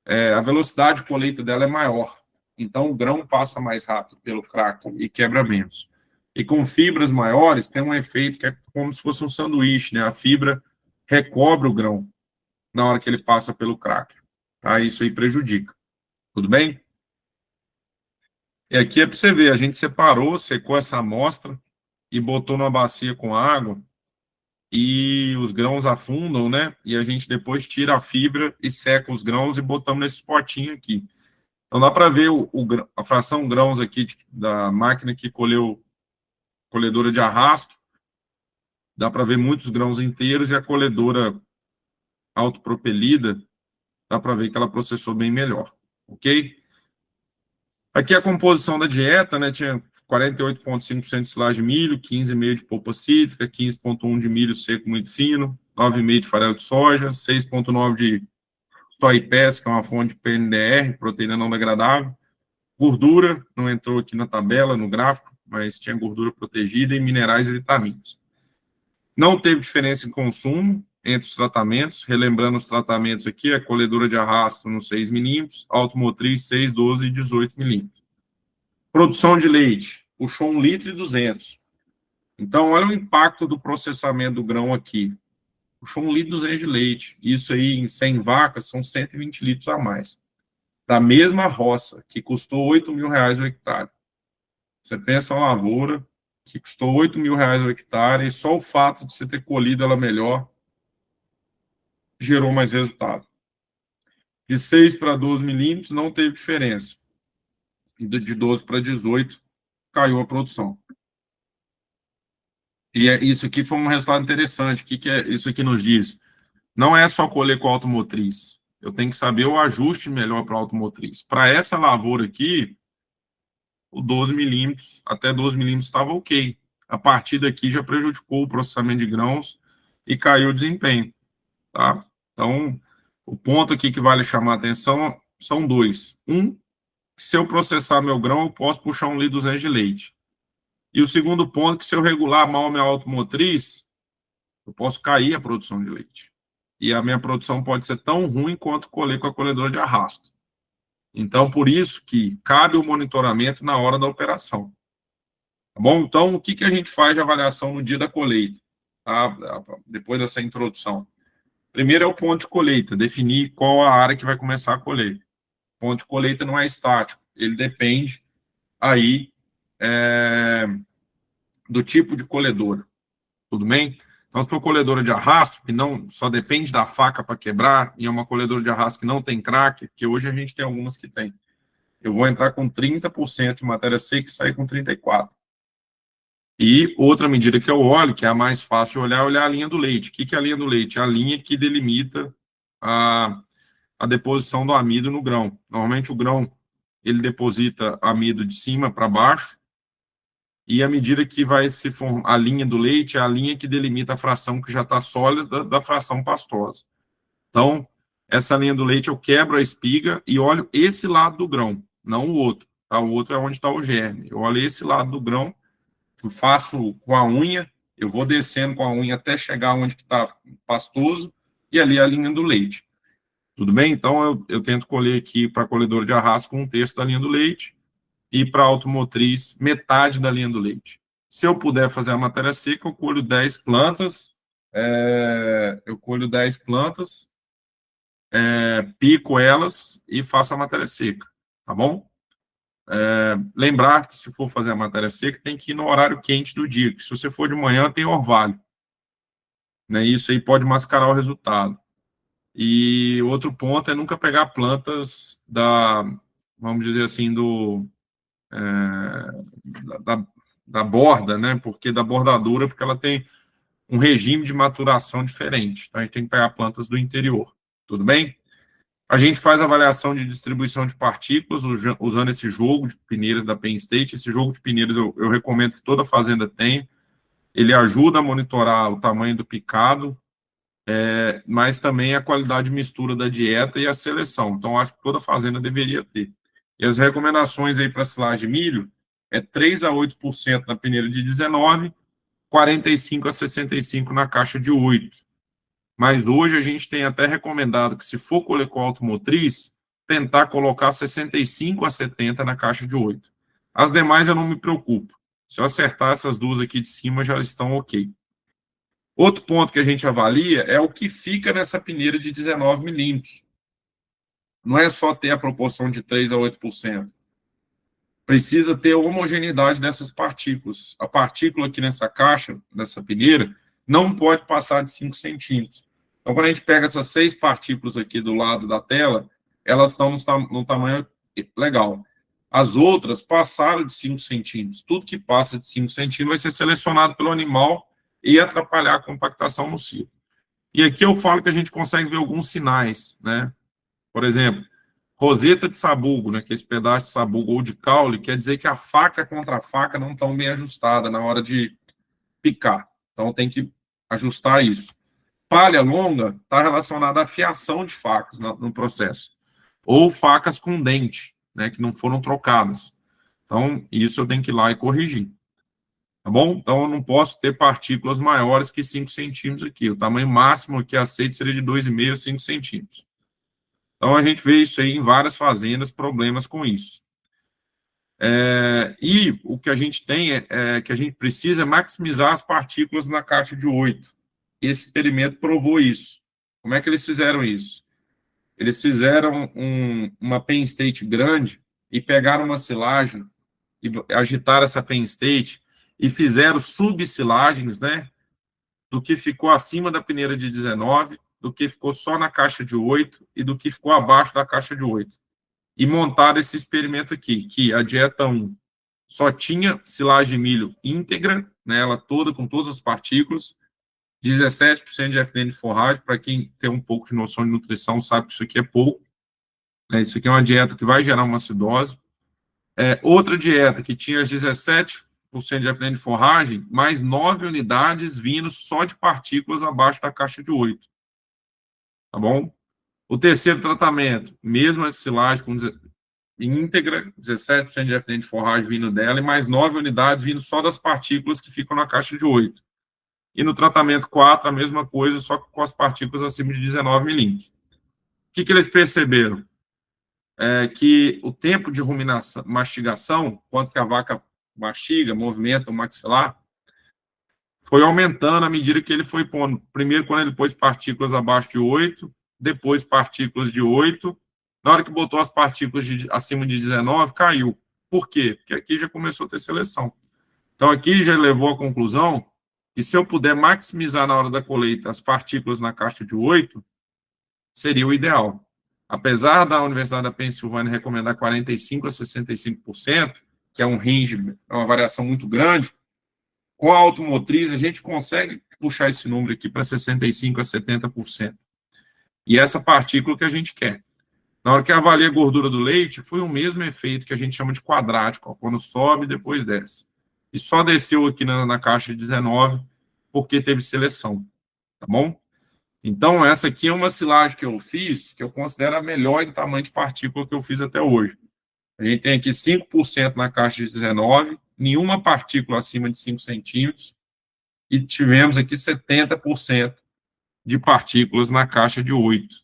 a velocidade de colheita dela é maior. Então, o grão passa mais rápido pelo cracker e quebra menos. E com fibras maiores, tem um efeito que é como se fosse um sanduíche, né? A fibra recobre o grão na hora que ele passa pelo cracker. Tá? Isso aí prejudica. Tudo bem? E aqui é para você ver, a gente separou, secou essa amostra e botou numa bacia com água e os grãos afundam, né? E a gente depois tira a fibra e seca os grãos e botamos nesse potinho aqui. Então dá para ver a fração grãos aqui da máquina que colhedora de arrasto. Dá para ver muitos grãos inteiros e a colhedora autopropelida, dá para ver que ela processou bem melhor, ok? Aqui a composição da dieta, né? Tinha 48,5% de silagem de milho, 15,5% de polpa cítrica, 15,1% de milho seco muito fino, 9,5% de farelo de soja, 6,9% de soy pass, que é uma fonte de PNDR, proteína não degradável, gordura, não entrou aqui na tabela, no gráfico, mas tinha gordura protegida e minerais e vitaminas. Não teve diferença em consumo entre os tratamentos, relembrando os tratamentos aqui, a colhedora de arrasto nos 6 milímetros, automotriz 6, 12 e 18 milímetros. Produção de leite, puxou 1,2 litro. Então, olha o impacto do processamento do grão aqui. Puxou 1,2 litro de leite. Isso aí, em 100 vacas, são 120 litros a mais. da mesma roça, que custou R$ 8.000 o hectare. Você pensa uma lavoura que custou R$ 8.000 o hectare, e só o fato de você ter colhido ela melhor gerou mais resultado. De 6 para 12 milímetros não teve diferença. E de 12 para 18 caiu a produção. E isso aqui foi um resultado interessante. O que isso aqui nos diz? Não é só colher com automotriz. Eu tenho que saber o ajuste melhor para a automotriz. Para essa lavoura aqui, o 12 milímetros, até 12 milímetros estava ok. A partir daqui já prejudicou o processamento de grãos e caiu o desempenho. Tá? Então, o ponto aqui que vale chamar a atenção são dois. Um, se eu processar meu grão, eu posso puxar um litro 200 de leite. E o segundo ponto, que se eu regular mal minha automotriz, eu posso cair a produção de leite. E a minha produção pode ser tão ruim quanto colher com a colhedora de arrasto. Então, por isso que cabe o monitoramento na hora da operação. Tá bom? Então, o que a gente faz de avaliação no dia da colheita? Tá? Depois dessa introdução. Primeiro é o ponto de colheita, definir qual a área que vai começar a colher. O ponto de colheita não é estático, ele depende aí do tipo de colhedora. Tudo bem? Então, se for colhedora de arrasto, que não só depende da faca para quebrar, e é uma colhedora de arrasto que não tem crack, que hoje a gente tem algumas que tem. Eu vou entrar com 30% de matéria seca e sair com 34%. E outra medida que eu olho, que é a mais fácil de olhar, é olhar a linha do leite. O que é a linha do leite? É a linha que delimita a deposição do amido no grão. Normalmente o grão, ele deposita amido de cima para baixo, e à medida que vai se formar a linha do leite, é a linha que delimita a fração que já está sólida da fração pastosa. Então, essa linha do leite eu quebro a espiga e olho esse lado do grão, não o outro. Tá? O outro é onde está o germe. Eu olho esse lado do grão, faço com a unha, eu vou descendo com a unha até chegar onde está pastoso, e ali é a linha do leite. Tudo bem? Então, eu tento colher aqui para colhedor de arrasto com 1/3 da linha do leite, e para automotriz, metade da linha do leite. Se eu puder fazer a matéria seca, eu colho 10 plantas, pico elas e faço a matéria seca, tá bom? Lembrar que se for fazer a matéria seca, tem que ir no horário quente do dia, que se você for de manhã, tem orvalho. Né? Isso aí pode mascarar o resultado. E outro ponto é nunca pegar plantas vamos dizer assim, da borda, né? Porque da bordadura, porque ela tem um regime de maturação diferente. Então, a gente tem que pegar plantas do interior. Tudo bem? A gente faz avaliação de distribuição de partículas usando esse jogo de peneiras da Penn State. Esse jogo de peneiras eu recomendo que toda fazenda tenha. Ele ajuda a monitorar o tamanho do picado, mas também a qualidade de mistura da dieta e a seleção. Então, acho que toda fazenda deveria ter. E as recomendações aí para silagem de milho é 3 a 8% na peneira de 19, 45 a 65 na caixa de 8. Mas hoje a gente tem até recomendado que, se for colher com automotriz, tentar colocar 65 a 70 na caixa de 8. As demais eu não me preocupo. Se eu acertar essas duas aqui de cima, já estão ok. Outro ponto que a gente avalia é o que fica nessa peneira de 19 milímetros. Não é só ter a proporção de 3 a 8%. Precisa ter homogeneidade dessas partículas. A partícula aqui nessa caixa, nessa peneira, não pode passar de 5 centímetros. Então, quando a gente pega essas 6 partículas aqui do lado da tela, elas estão no tamanho legal. As outras passaram de 5 centímetros. Tudo que passa de 5 centímetros vai ser selecionado pelo animal e atrapalhar a compactação no ciclo. E aqui eu falo que a gente consegue ver alguns sinais, né? Por exemplo, roseta de sabugo, né, que é esse pedaço de sabugo ou de caule, quer dizer que a faca contra a faca não estão bem ajustada na hora de picar. Então, tem que ajustar isso. Palha longa está relacionada à fiação de facas no processo. Ou facas com dente, né, que não foram trocadas. Então, isso eu tenho que ir lá e corrigir. Tá bom? Então, eu não posso ter partículas maiores que 5 centímetros aqui. O tamanho máximo que aceito seria de 2,5 a 5 centímetros. Então, a gente vê isso aí em várias fazendas, problemas com isso. E o que a gente tem que a gente precisa é maximizar as partículas na caixa de 8. Esse experimento provou isso. Como é que eles fizeram isso? eles fizeram uma pen state grande e pegaram uma silagem e agitaram essa pen state e fizeram subsilagens, né, do que ficou acima da peneira de 19, do que ficou só na caixa de 8 e do que ficou abaixo da caixa de 8. E montaram esse experimento aqui, que a dieta 1 só tinha silagem de milho íntegra, né, ela toda, com todas as partículas, 17% de FDN de forragem. Para quem tem um pouco de noção de nutrição, sabe que isso aqui é pouco, né, isso aqui é uma dieta que vai gerar uma acidose. Outra dieta que tinha 17% de FDN de forragem, mais 9 unidades vindo só de partículas abaixo da caixa de 8. Tá bom? O terceiro tratamento, mesma silagem com íntegra, 17% de FDN de forragem vindo dela, e mais 9 unidades vindo só das partículas que ficam na caixa de 8. E no tratamento 4, a mesma coisa, só com as partículas acima de 19 milímetros. O que eles perceberam? Que o tempo de ruminação, mastigação, quanto que a vaca mastiga, movimenta o maxilar, foi aumentando à medida que ele foi pondo. Primeiro, quando ele pôs partículas abaixo de 8, depois partículas de 8. Na hora que botou as partículas acima de 19, caiu. Por quê? Porque aqui já começou a ter seleção. Então, aqui já levou à conclusão que se eu puder maximizar na hora da colheita as partículas na caixa de 8, seria o ideal. Apesar da Universidade da Pensilvânia recomendar 45% a 65%, que é um range, é uma variação muito grande, com a automotriz a gente consegue puxar esse número aqui para 65% a 70%. E essa partícula que a gente quer. Na hora que avalia a gordura do leite, foi o mesmo efeito que a gente chama de quadrático, ó, quando sobe e depois desce. E só desceu aqui na caixa de 19 porque teve seleção, tá bom? Então, essa aqui é uma silagem que eu fiz, que eu considero a melhor em tamanho de partícula que eu fiz até hoje. A gente tem aqui 5% na caixa de 19, nenhuma partícula acima de 5 centímetros, e tivemos aqui 70% de partículas na caixa de 8.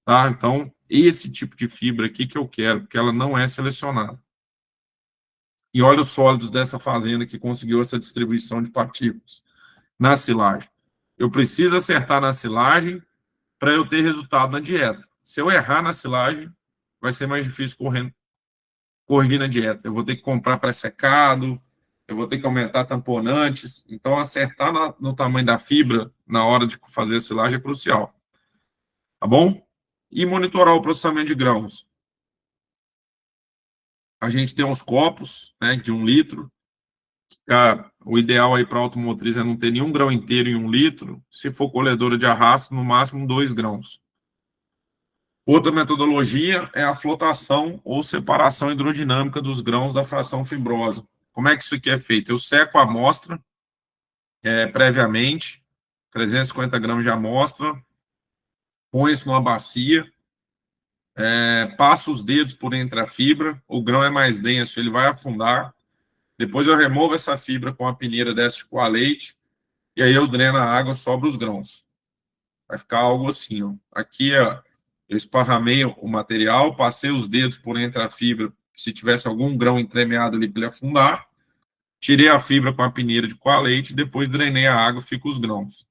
Tá? Então, esse tipo de fibra aqui que eu quero, porque ela não é selecionada. E olha os sólidos dessa fazenda que conseguiu essa distribuição de partículas na silagem. Eu preciso acertar na silagem para eu ter resultado na dieta. Se eu errar na silagem, vai ser mais difícil corrigir na dieta. Eu vou ter que comprar pré-secado, eu vou ter que aumentar tamponantes. Então, acertar no tamanho da fibra na hora de fazer a silagem é crucial. Tá bom? E monitorar o processamento de grãos. A gente tem uns copos, né, de 1 litro. O ideal aí para a automotriz é não ter nenhum grão inteiro em 1 litro. Se for colhedora de arrasto, no máximo 2 grãos. Outra metodologia é a flotação ou separação hidrodinâmica dos grãos da fração fibrosa. Como é que isso aqui é feito? Eu seco a amostra previamente, 350 gramas de amostra, põe isso numa bacia, passo os dedos por entre a fibra, o grão é mais denso, ele vai afundar, depois eu removo essa fibra com a peneira dessa de coar leite, e aí eu dreno a água, sobra os grãos. Vai ficar algo assim, ó. Aqui, ó, eu esparramei o material, passei os dedos por entre a fibra, se tivesse algum grão entremeado ali para ele afundar, tirei a fibra com a peneira de coar leite, depois drenei a água, fica os grãos.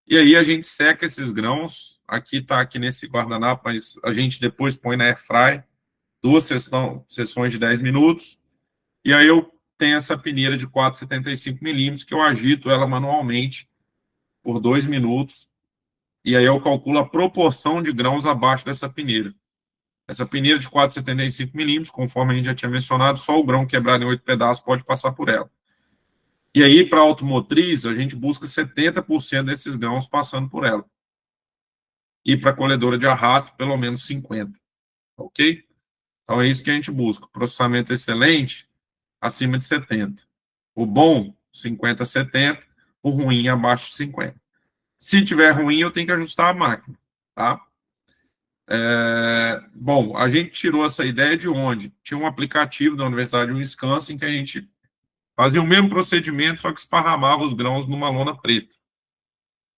E aí a gente seca esses grãos, aqui está aqui nesse guardanapo, mas a gente depois põe na airfry, 2 sessões de 10 minutos, e aí eu tenho essa peneira de 4,75 milímetros, que eu agito ela manualmente por 2 minutos, e aí eu calculo a proporção de grãos abaixo dessa peneira. Essa peneira de 4,75 milímetros, conforme a gente já tinha mencionado, só o grão quebrado em 8 pedaços pode passar por ela. E aí, para a automotriz, a gente busca 70% desses grãos passando por ela. E para a colhedora de arrasto, pelo menos 50%. Ok? Então, é isso que a gente busca. Processamento excelente, acima de 70%. O bom, 50% a 70%. O ruim, abaixo de 50%. Se tiver ruim, eu tenho que ajustar a máquina. Tá? Bom, a gente tirou essa ideia de onde? Tinha um aplicativo da Universidade de Wisconsin que a gente fazia o mesmo procedimento, só que esparramava os grãos numa lona preta.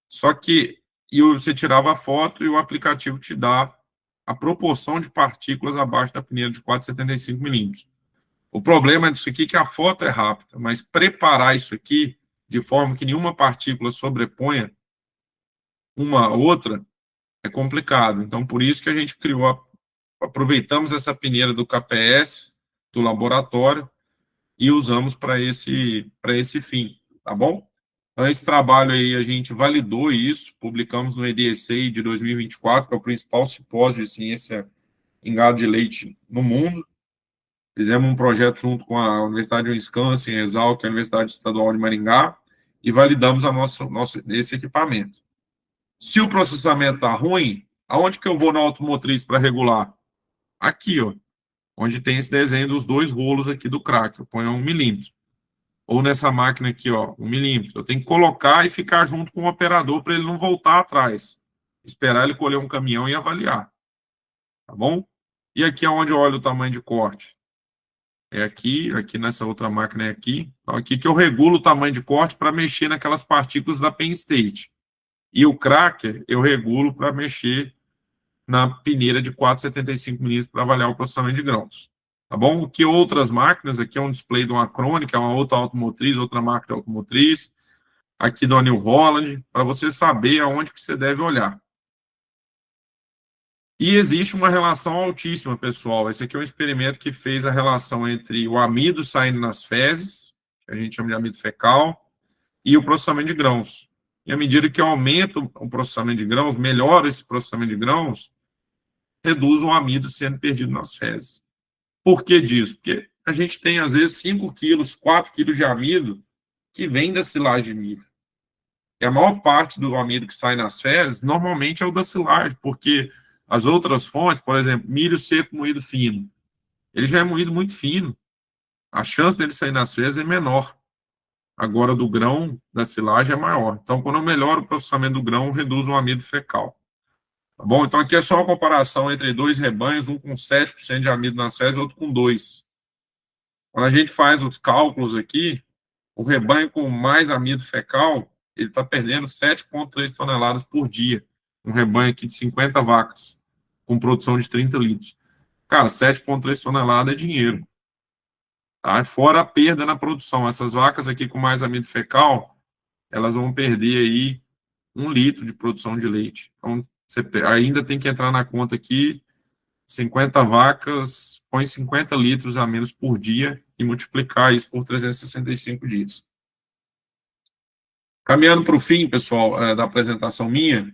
Só que você tirava a foto e o aplicativo te dá a proporção de partículas abaixo da peneira de 4,75 milímetros. O problema disso aqui é que a foto é rápida, mas preparar isso aqui de forma que nenhuma partícula sobreponha uma a outra é complicado. Então, por isso que a gente aproveitamos essa peneira do KPS, do laboratório, e usamos para esse fim, tá bom? Então, esse trabalho aí, a gente validou isso, publicamos no EDSA de 2024, que é o principal simpósio de ciência em gado de leite no mundo. Fizemos um projeto junto com a Universidade de Wisconsin, Exalc, a Universidade Estadual de Maringá, e validamos esse equipamento. Se o processamento está ruim, aonde que eu vou na automotriz para regular? Aqui, ó, onde tem esse desenho dos 2 rolos aqui do crack, eu ponho 1 milímetro. Ou nessa máquina aqui, ó, 1 milímetro. Eu tenho que colocar e ficar junto com o operador para ele não voltar atrás. Esperar ele colher um caminhão e avaliar. Tá bom? E aqui é onde eu olho o tamanho de corte. É aqui nessa outra máquina é aqui. Então, aqui que eu regulo o tamanho de corte para mexer naquelas partículas da Penn State. E o cracker eu regulo para mexer na peneira de 4,75 milímetros para avaliar o processamento de grãos. Tá bom? Que outras máquinas, aqui é um display de uma crônica, é uma outra automotriz, outra marca de automotriz, aqui da New Holland, para você saber aonde que você deve olhar. E existe uma relação altíssima, pessoal. Esse aqui é um experimento que fez a relação entre o amido saindo nas fezes, que a gente chama de amido fecal, e o processamento de grãos. E à medida que eu aumento o processamento de grãos, melhora esse processamento de grãos, reduz o amido sendo perdido nas fezes. Por que disso? Porque a gente tem, às vezes, 5 quilos, 4 quilos de amido que vem da silagem de milho. E a maior parte do amido que sai nas fezes, normalmente é o da silagem, porque as outras fontes, por exemplo, milho seco moído fino, ele já é moído muito fino. A chance dele sair nas fezes é menor. Agora, do grão, da silagem, é maior. Então, quando eu melhoro o processamento do grão, reduz o amido fecal. Tá bom? Então, aqui é só uma comparação entre 2 rebanhos, um com 7% de amido nas fezes e outro com 2%. Quando a gente faz os cálculos aqui, o rebanho com mais amido fecal, ele está perdendo 7,3 toneladas por dia. Um rebanho aqui de 50 vacas, com produção de 30 litros. Cara, 7,3 toneladas é dinheiro. Tá? Fora a perda na produção. Essas vacas aqui com mais amido fecal, elas vão perder aí 1 litro de produção de leite. Então, você ainda tem que entrar na conta aqui, 50 vacas, põe 50 litros a menos por dia e multiplicar isso por 365 dias. Caminhando para o fim, pessoal, da apresentação minha,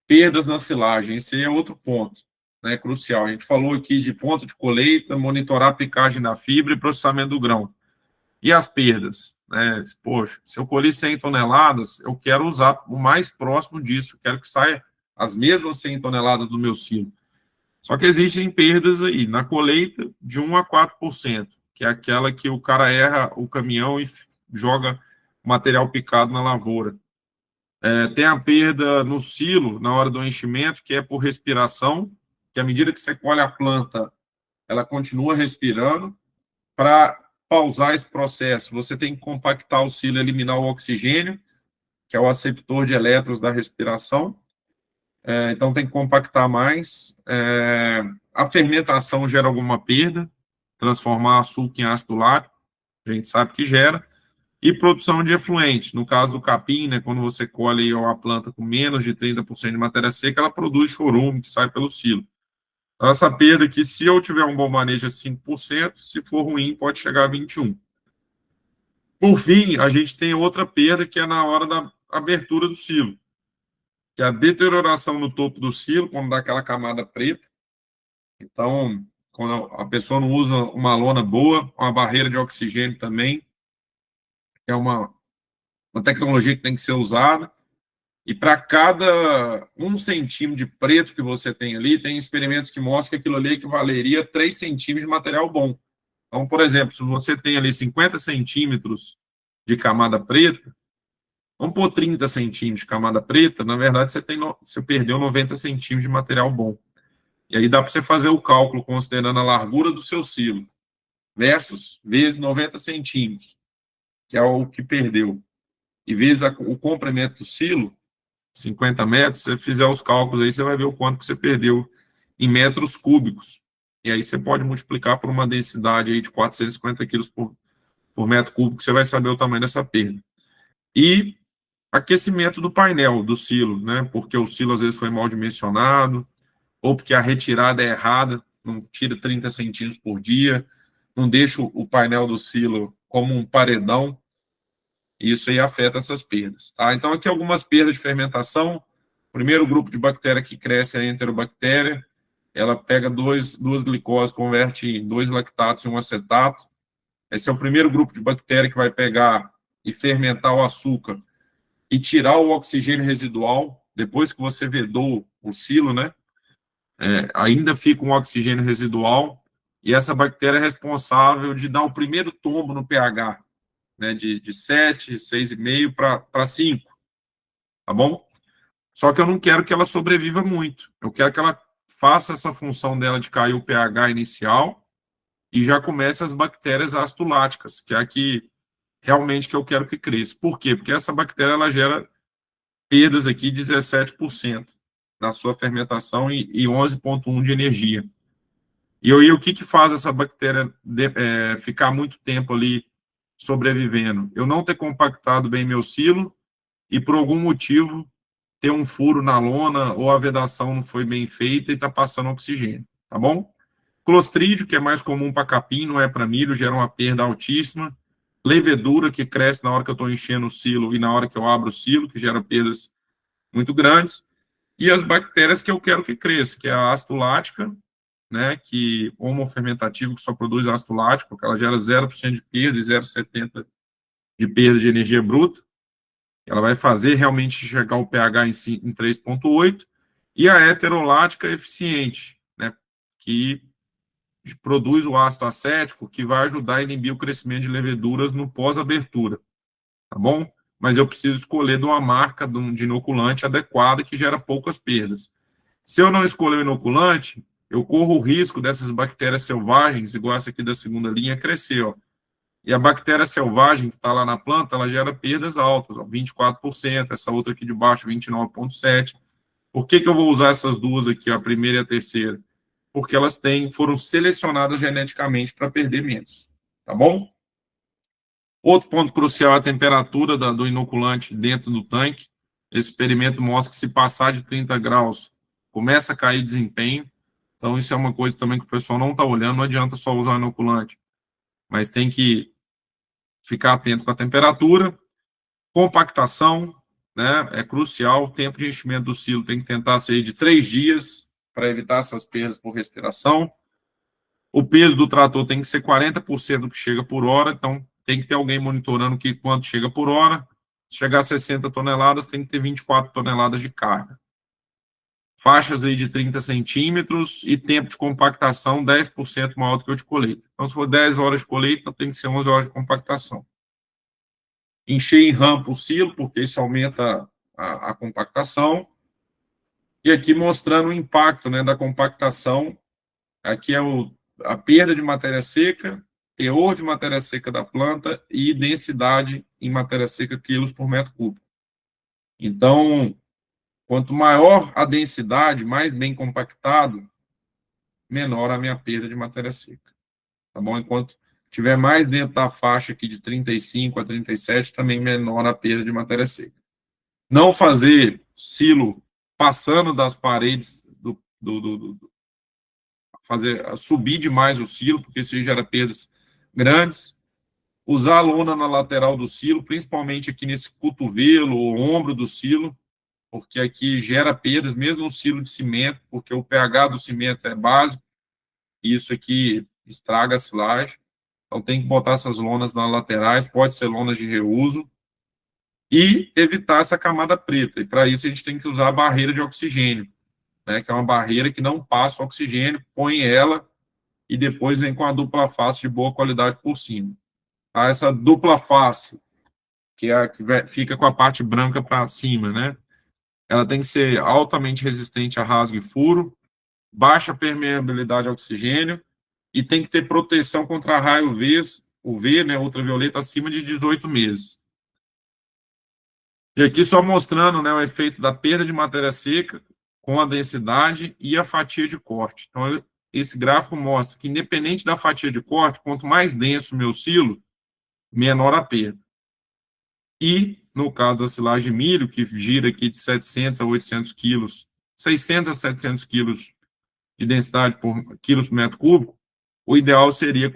perdas na silagem, esse é outro ponto, né, crucial. A gente falou aqui de ponto de colheita, monitorar a picagem da fibra e processamento do grão. E as perdas? Né? Poxa, se eu colhi 100 toneladas, eu quero usar o mais próximo disso, eu quero que saia as mesmas 100 toneladas do meu silo. Só que existem perdas aí, na colheita, de 1 a 4%, que é aquela que o cara erra o caminhão e joga o material picado na lavoura. Tem a perda no silo, na hora do enchimento, que é por respiração, que à medida que você colhe a planta, ela continua respirando. Para pausar esse processo, você tem que compactar o silo e eliminar o oxigênio, que é o aceptor de elétrons da respiração. Então, tem que compactar mais. A fermentação gera alguma perda, transformar açúcar em ácido lático, a gente sabe que gera. E produção de efluente. No caso do capim, né, quando você colhe a planta com menos de 30% de matéria seca, ela produz chorume que sai pelo silo. Então, essa perda aqui, se eu tiver um bom manejo, é 5%, se for ruim, pode chegar a 21%. Por fim, a gente tem outra perda, que é na hora da abertura do silo, que é a deterioração no topo do silo, quando dá aquela camada preta. Então, quando a pessoa não usa uma lona boa, uma barreira de oxigênio também, que é uma tecnologia que tem que ser usada. E para cada 1 centímetro de preto que você tem ali, tem experimentos que mostram que aquilo ali equivaleria a 3 centímetros de material bom. Então, por exemplo, se você tem ali 50 centímetros de camada preta, vamos pôr 30 centímetros de camada preta, na verdade você perdeu 90 centímetros de material bom. E aí dá para você fazer o cálculo considerando a largura do seu silo versus vezes 90 centímetros, que é o que perdeu, e vezes o comprimento do silo, 50 metros, se você fizer os cálculos aí, você vai ver o quanto que você perdeu em metros cúbicos. E aí você pode multiplicar por uma densidade aí de 450 quilos por metro cúbico, que você vai saber o tamanho dessa perda. E aquecimento do painel, do silo, né? Porque o silo às vezes foi mal dimensionado, ou porque a retirada é errada, não tira 30 centímetros por dia, não deixa o painel do silo como um paredão, e isso aí afeta essas perdas, tá? Então, aqui algumas perdas de fermentação. O primeiro grupo de bactéria que cresce é a enterobactéria, ela pega duas glicoses, converte em 2 lactatos em um acetato. Esse é o primeiro grupo de bactéria que vai pegar e fermentar o açúcar e tirar o oxigênio residual. Depois que você vedou o silo, né? Ainda fica um oxigênio residual, e essa bactéria é responsável de dar o primeiro tombo no pH, né? De 7, 6,5 para 5, tá bom? Só que eu não quero que ela sobreviva muito. Eu quero que ela faça essa função dela de cair o pH inicial e já comece as bactérias acidoláticas, que é a que realmente que eu quero que cresça. Por quê? Porque essa bactéria ela gera perdas aqui de 17% na sua fermentação e 11,1% de energia. E aí, o que faz essa bactéria ficar muito tempo ali sobrevivendo? Eu não ter compactado bem meu silo e, por algum motivo, ter um furo na lona ou a vedação não foi bem feita e está passando oxigênio, tá bom? Clostrídio, que é mais comum para capim, não é para milho, gera uma perda altíssima. Levedura, que cresce na hora que eu estou enchendo o silo e na hora que eu abro o silo, que gera perdas muito grandes. E as bactérias que eu quero que cresça, que é a ácido lática, né, que homofermentativo, que só produz ácido lático, que ela gera 0% de perda e 0,70% de perda de energia bruta. Ela vai fazer realmente chegar o pH em 3,8, e a heterolática eficiente, né, que produz o ácido acético, que vai ajudar a inibir o crescimento de leveduras no pós-abertura, tá bom? Mas eu preciso escolher de uma marca de inoculante adequada que gera poucas perdas. Se eu não escolher o inoculante, eu corro o risco dessas bactérias selvagens, igual essa aqui da segunda linha, crescer, ó. E a bactéria selvagem que está lá na planta, ela gera perdas altas, ó, 24%, essa outra aqui de baixo, 29,7%. Por que eu vou usar essas duas aqui, ó, a primeira e a terceira? Porque elas foram selecionadas geneticamente para perder menos, tá bom? Outro ponto crucial é a temperatura do inoculante dentro do tanque. Esse experimento mostra que se passar de 30 graus, começa a cair desempenho. Então, isso é uma coisa também que o pessoal não está olhando. Não adianta só usar inoculante, mas tem que ficar atento com a temperatura. Compactação, né, é crucial. O tempo de enchimento do silo tem que tentar ser de 3 dias para evitar essas perdas por respiração. O peso do trator tem que ser 40% do que chega por hora, então tem que ter alguém monitorando quanto chega por hora. Se chegar a 60 toneladas, tem que ter 24 toneladas de carga. Faixas aí de 30 centímetros e tempo de compactação 10% maior do que o de colheita. Então, se for 10 horas de colheita, tem que ser 11 horas de compactação. Encher em rampa o silo, porque isso aumenta a compactação. E aqui mostrando o impacto, né, da compactação. Aqui é a perda de matéria seca, teor de matéria seca da planta e densidade em matéria seca, quilos por metro cúbico. Então, quanto maior a densidade, mais bem compactado, menor a minha perda de matéria seca. Tá bom? Enquanto tiver mais dentro da faixa aqui de 35 a 37, também menor a perda de matéria seca. Não fazer silo passando das paredes fazer subir demais o silo, porque isso gera perdas grandes. Usar a lona na lateral do silo, principalmente aqui nesse cotovelo ou ombro do silo, porque aqui gera perdas, mesmo no silo de cimento, porque o pH do cimento é básico, e isso aqui estraga a silagem. Então tem que botar essas lonas nas laterais, pode ser lonas de reuso, e evitar essa camada preta. E para isso a gente tem que usar a barreira de oxigênio, né, que é uma barreira que não passa oxigênio, põe ela e depois vem com a dupla face de boa qualidade por cima. Tá? Essa dupla face, que é a que fica com a parte branca para cima, né? Ela tem que ser altamente resistente a rasgo e furo, baixa permeabilidade a oxigênio e tem que ter proteção contra raio UV, né, ultravioleta, acima de 18 meses. E aqui só mostrando, né, o efeito da perda de matéria seca com a densidade e a fatia de corte. Então, esse gráfico mostra que, independente da fatia de corte, quanto mais denso o meu silo, menor a perda. E No caso da silagem de milho, que gira aqui de 700 a 800 quilos, 600 a 700 quilos de densidade por quilos por metro cúbico, o ideal seria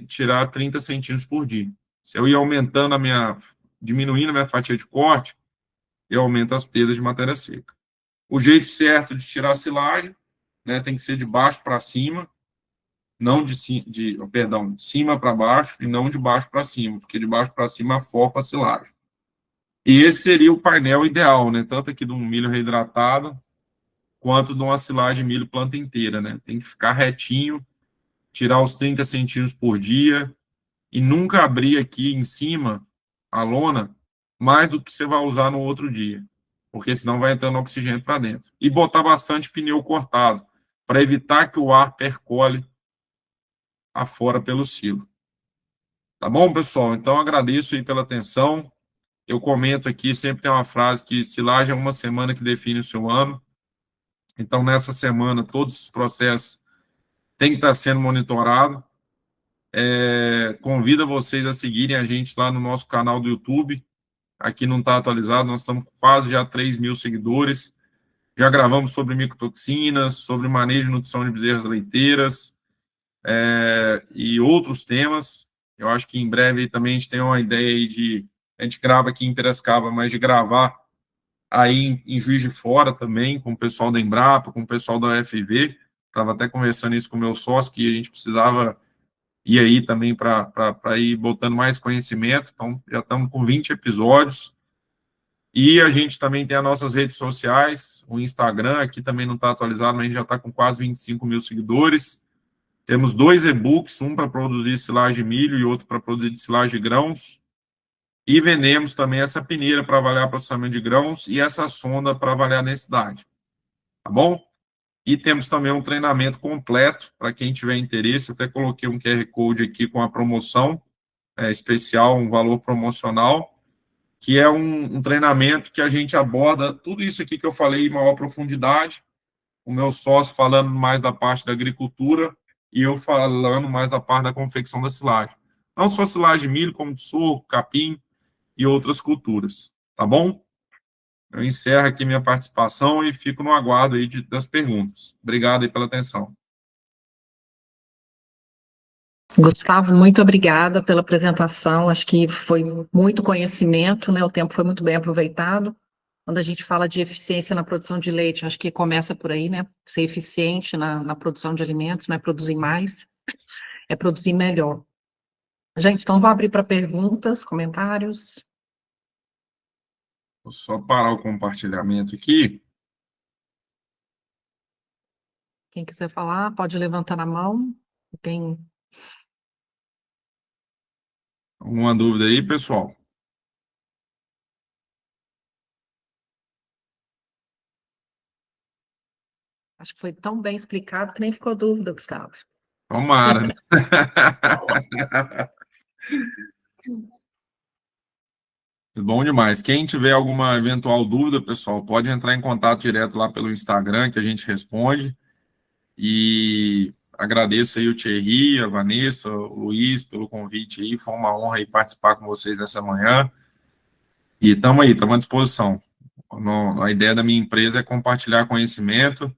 tirar 30 centímetros por dia. Se eu ir aumentando diminuindo a minha fatia de corte, eu aumento as perdas de matéria seca. O jeito certo de tirar a silagem, né, tem que ser de baixo para cima, não de cima para baixo e não de baixo para cima, porque de baixo para cima afofa a silagem. E esse seria o painel ideal, né, tanto aqui de um milho reidratado, quanto de uma silagem de milho planta inteira, né, tem que ficar retinho, tirar os 30 centímetros por dia e nunca abrir aqui em cima a lona mais do que você vai usar no outro dia, porque senão vai entrando oxigênio para dentro. E botar bastante pneu cortado, para evitar que o ar percole afora pelo silo. Tá bom, pessoal? Então, agradeço aí pela atenção. Eu comento aqui, sempre tem uma frase que silagem é uma semana que define o seu ano. Então, nessa semana, todos os processos têm que estar sendo monitorados. Convido vocês a seguirem a gente lá no nosso canal do YouTube. Aqui não está atualizado, nós estamos quase já 3 mil seguidores. Já gravamos sobre micotoxinas, sobre manejo e nutrição de bezerras leiteiras, e outros temas. Eu acho que em breve também a gente tem uma ideia aí a gente grava aqui em Piracicaba, mas de gravar aí em Juiz de Fora também, com o pessoal da Embrapa, com o pessoal da UFV. Estava até conversando isso com o meu sócio, que a gente precisava ir aí também para ir botando mais conhecimento. Então, já estamos com 20 episódios. E a gente também tem as nossas redes sociais, o Instagram, aqui também não está atualizado, mas a gente já está com quase 25 mil seguidores. Temos 2 e-books, um para produzir silagem de milho e outro para produzir silagem de grãos. E vendemos também essa peneira para avaliar processamento de grãos e essa sonda para avaliar a densidade. Tá bom? E temos também um treinamento completo para quem tiver interesse. Até coloquei um QR Code aqui com a promoção especial, um valor promocional, que é um treinamento que a gente aborda tudo isso aqui que eu falei em maior profundidade. O meu sócio falando mais da parte da agricultura e eu falando mais da parte da confecção da silagem. Não só silagem de milho, como de sorgo, capim e outras culturas. Tá bom? Eu encerro aqui minha participação e fico no aguardo aí das perguntas. Obrigado aí pela atenção. Gustavo, muito obrigada pela apresentação. Acho que foi muito conhecimento, né? O tempo foi muito bem aproveitado. Quando a gente fala de eficiência na produção de leite, acho que começa por aí, né? Ser eficiente na produção de alimentos, não é produzir mais, é produzir melhor. Gente, então vou abrir para perguntas, comentários. Vou só parar o compartilhamento aqui. Quem quiser falar, pode levantar a mão. Tem... Alguma dúvida aí, pessoal? Acho que foi tão bem explicado que nem ficou dúvida, Gustavo. Tomara. Bom demais. Quem tiver alguma eventual dúvida, pessoal, pode entrar em contato direto lá pelo Instagram, que a gente responde. E agradeço aí o Thierry, a Vanessa, o Luiz pelo convite aí. Foi uma honra aí participar com vocês nessa manhã. E estamos aí, estamos à disposição. A ideia da minha empresa é compartilhar conhecimento,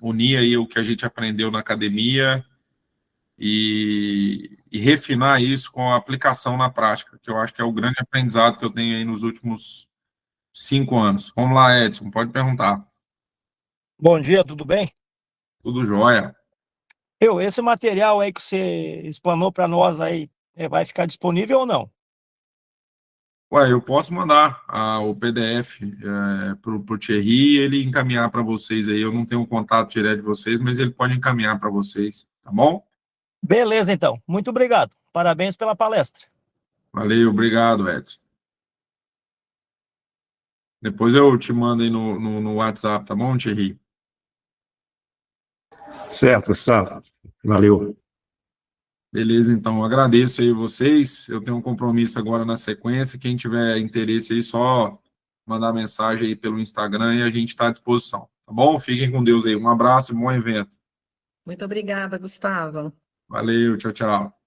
unir aí o que a gente aprendeu na academia e refinar isso com a aplicação na prática, que eu acho que é o grande aprendizado que eu tenho aí nos últimos 5 anos. Vamos lá, Edson, pode perguntar. Bom dia, tudo bem? Tudo jóia. Esse material aí que você explanou para nós aí, vai ficar disponível ou não? Ué, eu posso mandar o PDF para o Thierry e ele encaminhar para vocês aí. Eu não tenho um contato direto de vocês, mas ele pode encaminhar para vocês, tá bom? Beleza, então. Muito obrigado. Parabéns pela palestra. Valeu, obrigado, Edson. Depois eu te mando aí no WhatsApp, tá bom, Thierry? Certo, Gustavo. Valeu. Beleza, então, agradeço aí vocês. Eu tenho um compromisso agora na sequência. Quem tiver interesse aí, só mandar mensagem aí pelo Instagram e a gente está à disposição, tá bom? Fiquem com Deus aí. Um abraço e bom evento. Muito obrigada, Gustavo. Valeu, tchau, tchau.